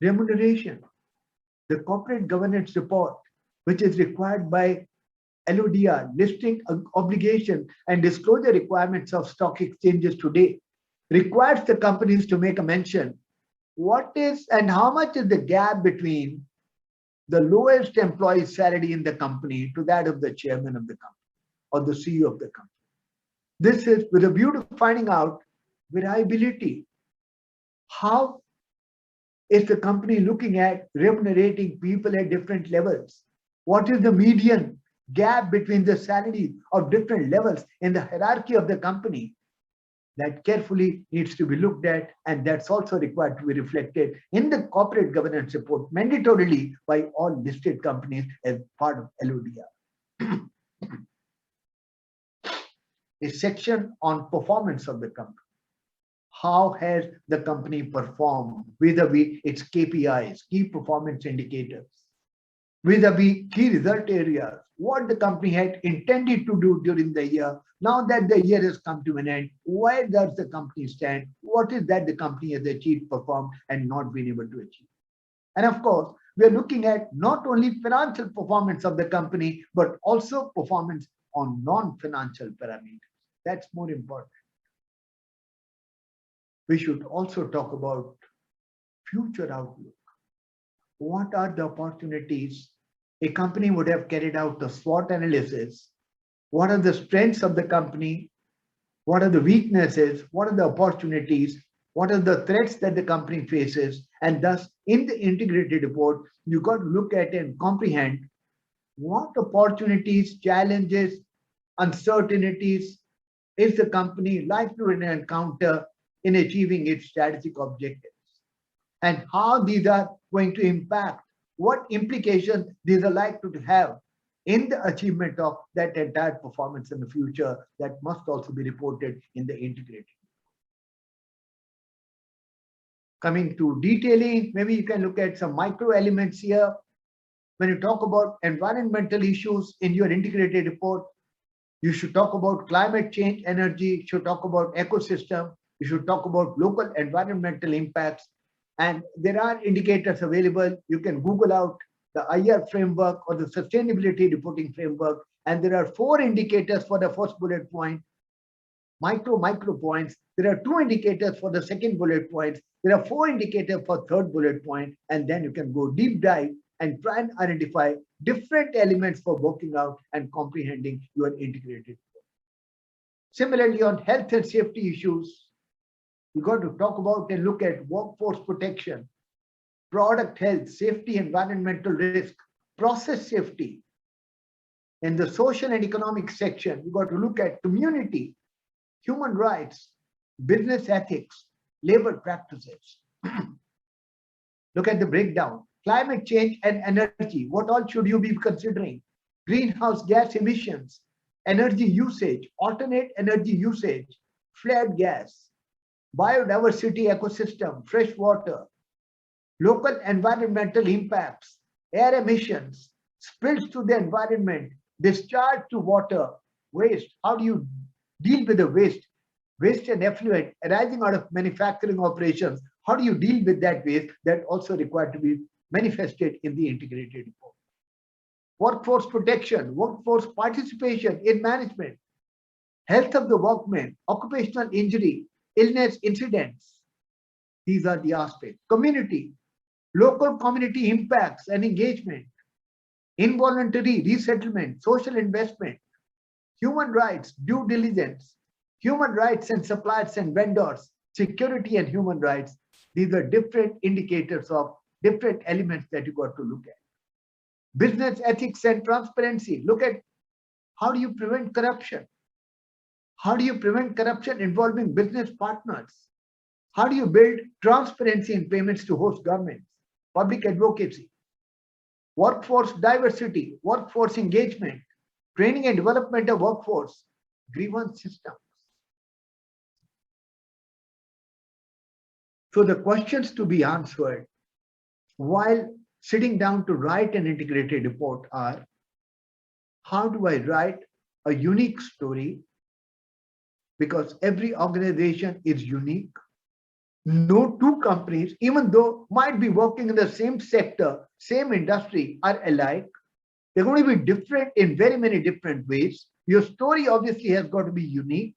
Remuneration. The corporate governance report, which is required by LODR, listing obligation and disclosure requirements of stock exchanges today, requires the companies to make a mention what is and how much is the gap between the lowest employee salary in the company to that of the chairman of the company or the CEO of the company. This is with a view to finding out variability. How is the company looking at remunerating people at different levels? What is the median gap between the salary of different levels in the hierarchy of the company? That carefully needs to be looked at, and that's also required to be reflected in the corporate governance report mandatorily by all listed companies as part of LODR. A section on performance of the company. How has the company performed vis-a-vis its KPIs, key performance indicators, vis-a-vis key result areas, what the company had intended to do during the year. Now that the year has come to an end, where does the company stand? What is that the company has achieved, performed, and not been able to achieve? And of course, we are looking at not only financial performance of the company, but also performance on non-financial parameters. That's more important. We should also talk about future outlook. What are the opportunities? A company would have carried out the SWOT analysis. What are the strengths of the company? What are the weaknesses? What are the opportunities? What are the threats that the company faces? And thus, in the integrated report, you got to look at and comprehend what opportunities, challenges, uncertainties is the company likely to encounter in achieving its strategic objectives, and how these are going to impact, what implications these are likely to have in the achievement of that entire performance in the future that must also be reported in the integrated. Coming to detailing, maybe you can look at some micro elements here. When you talk about environmental issues in your integrated report, you should talk about climate change, energy, you should talk about ecosystem, you should talk about local environmental impacts. And there are indicators available. You can Google out the IR framework or the sustainability reporting framework. And there are 4 indicators for the first bullet point, micro points. There are 2 indicators for the second bullet point. There are 4 indicators for third bullet point. And then you can go deep dive and try and identify different elements for working out and comprehending your integrated report. Similarly, on health and safety issues, we got to talk about and look at workforce protection, product health, safety, environmental risk, process safety. In the social and economic section, we got to look at community, human rights, business ethics, labor practices. Look at the breakdown. Climate change and energy. What all should you be considering? Greenhouse gas emissions, energy usage, alternate energy usage, flared gas, biodiversity ecosystem, fresh water, local environmental impacts, air emissions, spills to the environment, discharge to water, waste. How do you deal with the waste? Waste and effluent arising out of manufacturing operations. How do you deal with that waste? That also required to be manifested in the integrated report. Workforce protection, workforce participation in management, health of the workmen, occupational injury, illness incidents. These are the aspects. Community, local community impacts and engagement, involuntary resettlement, social investment, human rights, due diligence, human rights and suppliers and vendors, security and human rights. These are different indicators of different elements that you got to look at. Business ethics and transparency. Look at how do you prevent corruption? How do you prevent corruption involving business partners? How do you build transparency in payments to host governments? Public advocacy, workforce diversity, workforce engagement, training and development of workforce, grievance systems. So the questions to be answered while sitting down to write an integrated report are, how do I write a unique story? Because every organization is unique. No two companies, even though might be working in the same sector, same industry, are alike. They're going to be different in very many different ways. Your story obviously has got to be unique.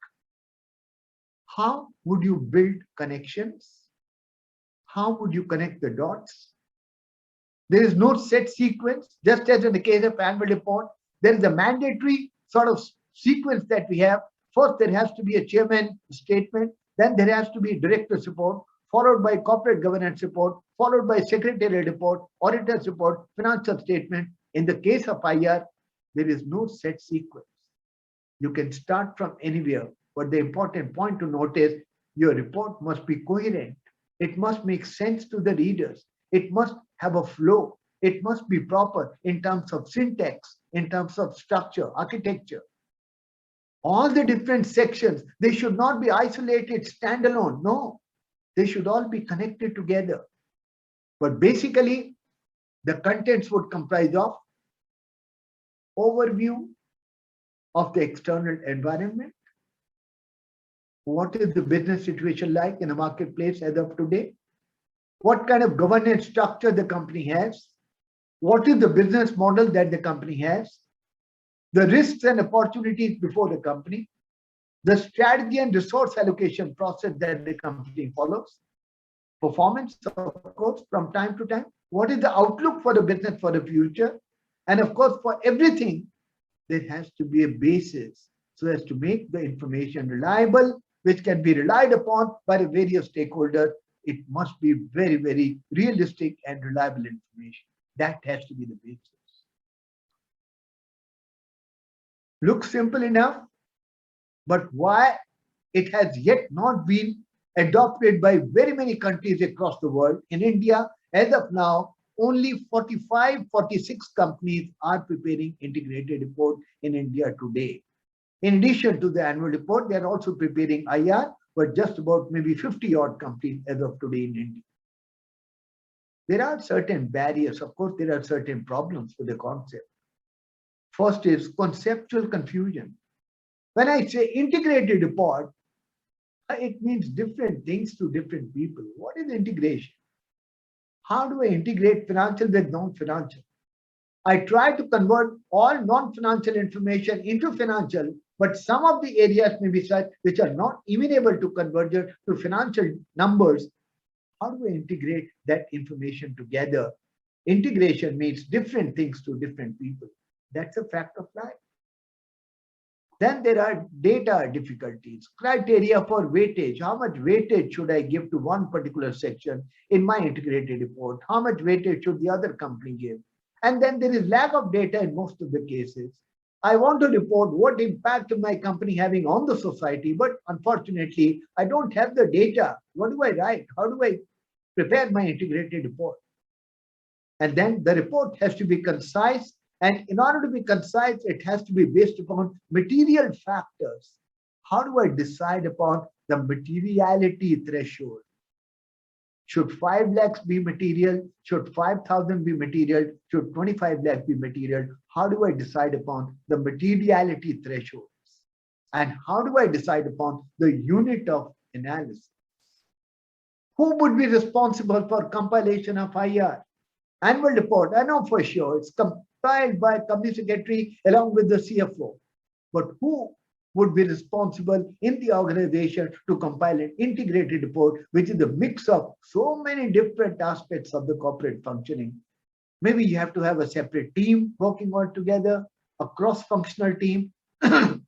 How would you build connections? How would you connect the dots? There is no set sequence, just as in the case of annual report. There is a mandatory sort of sequence that we have. First, there has to be a chairman statement. Then there has to be director's report, followed by corporate governance report, followed by secretarial report, auditor's report, financial statement. In the case of IR, there is no set sequence. You can start from anywhere, but the important point to note is your report must be coherent. It must make sense to the readers. It must have a flow. It must be proper in terms of syntax, in terms of structure, architecture. All the different sections, they should not be isolated, standalone. No, they should all be connected together. But basically, the contents would comprise of overview of the external environment. What is the business situation like in the marketplace as of today? What kind of governance structure the company has? What is the business model that the company has? The risks and opportunities before the company, the strategy and resource allocation process that the company follows, performance, of course, from time to time. What is the outlook for the business for the future? And of course, for everything, there has to be a basis so as to make the information reliable, which can be relied upon by the various stakeholders. It must be very, very realistic and reliable information. That has to be the basis. Looks simple enough, but why it has yet not been adopted by very many countries across the world? In India, as of now, only 45, 46 companies are preparing integrated report in India today. In addition to the annual report, they are also preparing IR, but just about maybe 50 odd companies as of today in India. There are certain barriers. Of course, there are certain problems with the concept. First is conceptual confusion. When I say integrated report, it means different things to different people. What is integration? How do I integrate financial with non-financial? I try to convert all non-financial information into financial, but some of the areas may be such which are not even able to convert it to financial numbers. How do I integrate that information together? Integration means different things to different people. That's a fact of life. Then there are data difficulties, criteria for weightage. How much weightage should I give to one particular section in my integrated report? How much weightage should the other company give? And then there is lack of data in most of the cases. I want to report what impact my company having on the society, but unfortunately, I don't have the data. What do I write? How do I prepare my integrated report? And then the report has to be concise. And in order to be concise, it has to be based upon material factors. How do I decide upon the materiality threshold? Should 5 lakhs be material? Should 5,000 be material? Should 25 lakhs be material? How do I decide upon the materiality thresholds? And how do I decide upon the unit of analysis? Who would be responsible for compilation of IR? Annual report, I know for sure, it's compiled by company secretary along with the CFO. But who would be responsible in the organization to compile an integrated report, which is a mix of so many different aspects of the corporate functioning? Maybe you have to have a separate team working all together, a cross-functional team,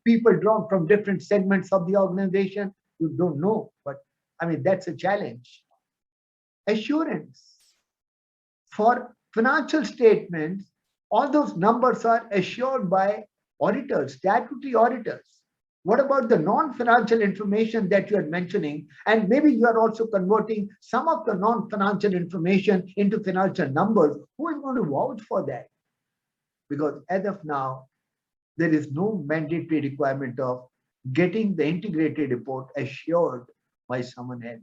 people drawn from different segments of the organization. You don't know, but I mean, that's a challenge. Assurance. For financial statements, all those numbers are assured by auditors, statutory auditors. What about the non-financial information that you are mentioning? And maybe you are also converting some of the non-financial information into financial numbers. Who is going to vouch for that? Because as of now, there is no mandatory requirement of getting the integrated report assured by someone else.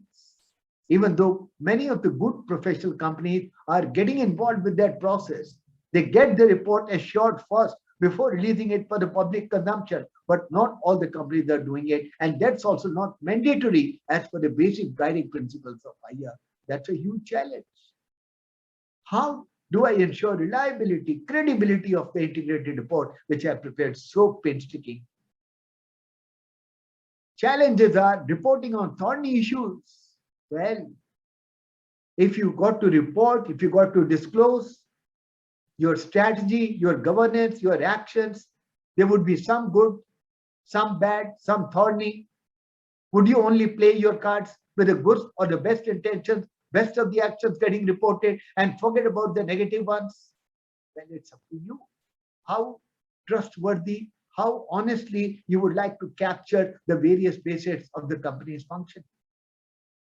Even though many of the good professional companies are getting involved with that process, they get the report assured first before releasing it for the public consumption. But not all the companies are doing it. And that's also not mandatory as per the basic guiding principles of IR. That's a huge challenge. How do I ensure reliability, credibility of the integrated report, which I prepared so painstaking? Challenges are reporting on thorny issues. Well, if you got to report, if you got to disclose your strategy, your governance, your actions, there would be some good, some bad, some thorny. Would you only play your cards with the good or the best intentions, best of the actions getting reported and forget about the negative ones? Well, it's up to you. How trustworthy, how honestly you would like to capture the various facets of the company's function.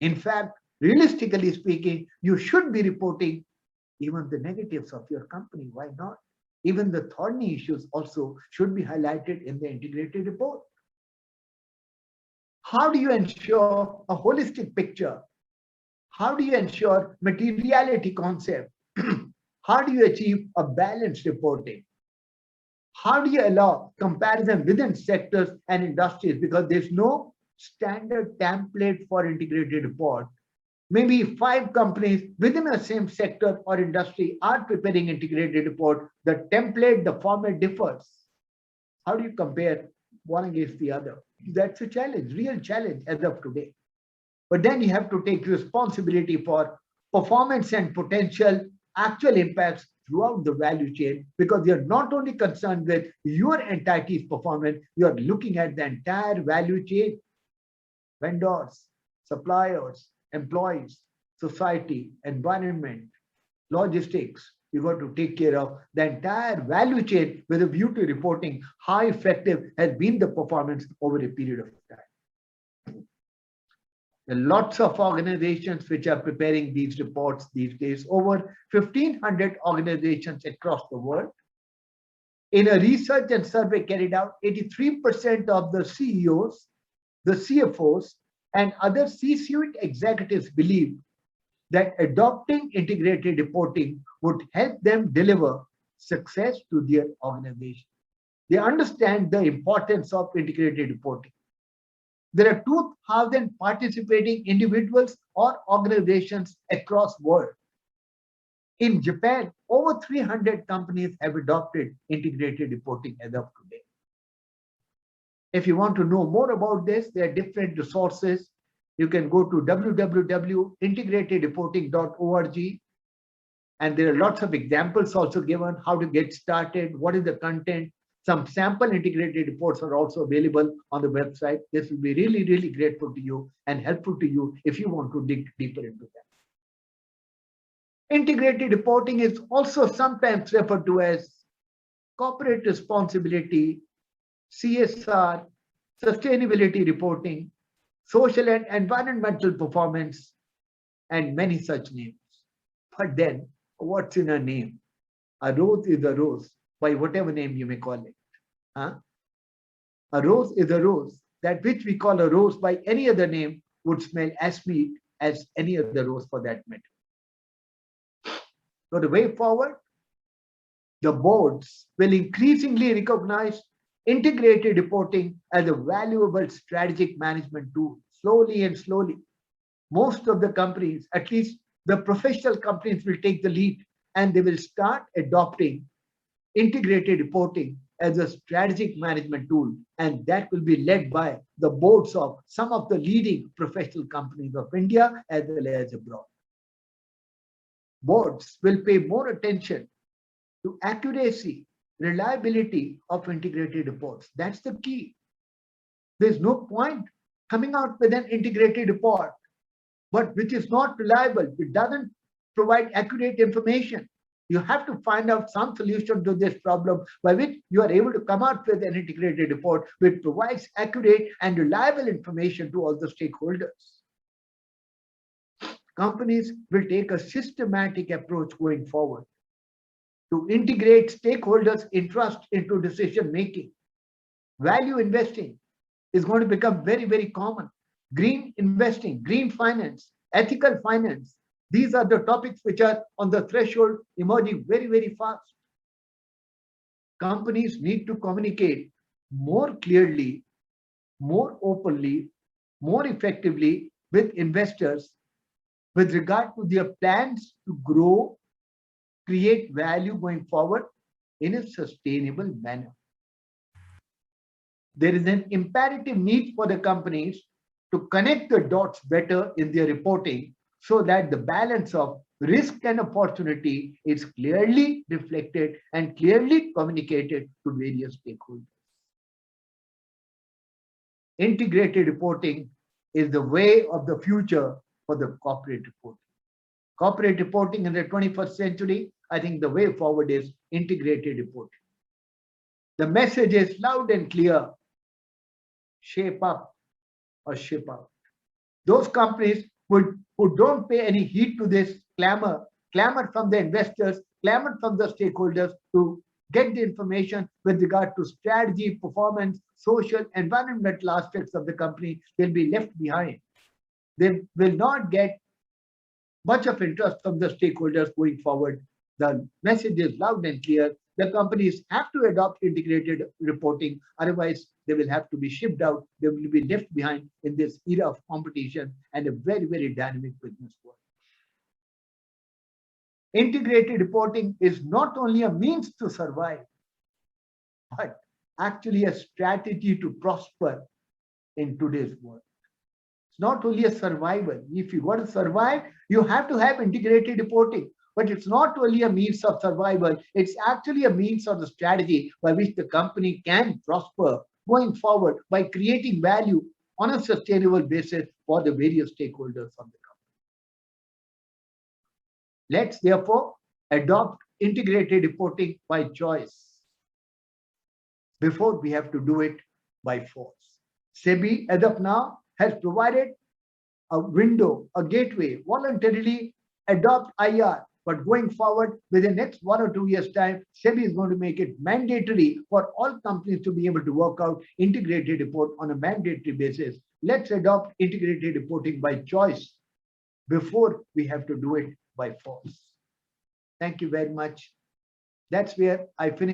In fact, realistically speaking, you should be reporting even the negatives of your company. Why not? Even the thorny issues also should be highlighted in the integrated report. How do you ensure a holistic picture? How do you ensure materiality concept? How do you achieve a balanced reporting? How do you allow comparison within sectors and industries? Because there's no standard template for integrated report. Maybe 5 companies within a same sector or industry are preparing integrated report. The template, the format differs. How do you compare one against the other? That's a challenge, real challenge as of today. But then you have to take responsibility for performance and potential actual impacts throughout the value chain, because you're not only concerned with your entity's performance, you're looking at the entire value chain, vendors, suppliers, employees, society, environment, logistics. You got to take care of the entire value chain with a view to reporting how effective has been the performance over a period of time. There are lots of organizations which are preparing these reports these days, over 1,500 organizations across the world. In a research and survey carried out, 83% of the CEOs, the CFOs, and other C-suite executives believe that adopting integrated reporting would help them deliver success to their organization. They understand the importance of integrated reporting. There are 2,000 participating individuals or organizations across the world. In Japan, over 300 companies have adopted integrated reporting as of today. If you want to know more about this, there are different resources. You can go to www.integratedreporting.org, and there are lots of examples also given how to get started, what is the content. Some sample integrated reports are also available on the website. This will be really, really grateful to you and helpful to you if you want to dig deeper into that. Integrated reporting is also sometimes referred to as corporate responsibility, CSR, sustainability reporting, social and environmental performance, and many such names. But then, what's in a name? A rose is a rose, by whatever name you may call it. Huh? A rose is a rose. That which we call a rose by any other name would smell as sweet as any other rose for that matter. So the way forward, the boards will increasingly recognize integrated reporting as a valuable strategic management tool. Slowly and slowly, most of the companies, at least the professional companies, will take the lead and they will start adopting integrated reporting as a strategic management tool, and that will be led by the boards of some of the leading professional companies of India as well as abroad. Boards will pay more attention to accuracy, reliability of integrated reports. That's the key. There's no point coming out with an integrated report, but which is not reliable. It doesn't provide accurate information. You have to find out some solution to this problem by which you are able to come out with an integrated report which provides accurate and reliable information to all the stakeholders. Companies will take a systematic approach going forward to integrate stakeholders' interest into decision making. Value investing is going to become very, very common. Green investing, green finance, ethical finance. These are the topics which are on the threshold emerging very, very fast. Companies need to communicate more clearly, more openly, more effectively with investors with regard to their plans to grow, create value going forward in a sustainable manner. There is an imperative need for the companies to connect the dots better in their reporting so that the balance of risk and opportunity is clearly reflected and clearly communicated to various stakeholders. Integrated reporting is the way of the future for the corporate reporting. Corporate reporting in the 21st century, I think the way forward is integrated reporting. The message is loud and clear: shape up or ship out. Those companies who don't pay any heed to this clamor from the investors, clamor from the stakeholders to get the information with regard to strategy, performance, social, environmental aspects of the company, they'll be left behind. They will not get much of interest from the stakeholders going forward. The message is loud and clear. The companies have to adopt integrated reporting, otherwise, they will have to be shipped out. They will be left behind in this era of competition and a very, very dynamic business world. Integrated reporting is not only a means to survive, but actually a strategy to prosper in today's world. It's not only a survival. If you want to survive, you have to have integrated reporting. But it's not only a means of survival, it's actually a means of the strategy by which the company can prosper going forward by creating value on a sustainable basis for the various stakeholders of the company. Let's therefore adopt integrated reporting by choice before we have to do it by force. SEBI, as of now, has provided a window, a gateway, voluntarily adopt IR. But going forward, within the next 1 or 2 years' time, SEBI is going to make it mandatory for all companies to be able to work out integrated report on a mandatory basis. Let's adopt integrated reporting by choice before we have to do it by force. Thank you very much. That's where I finish.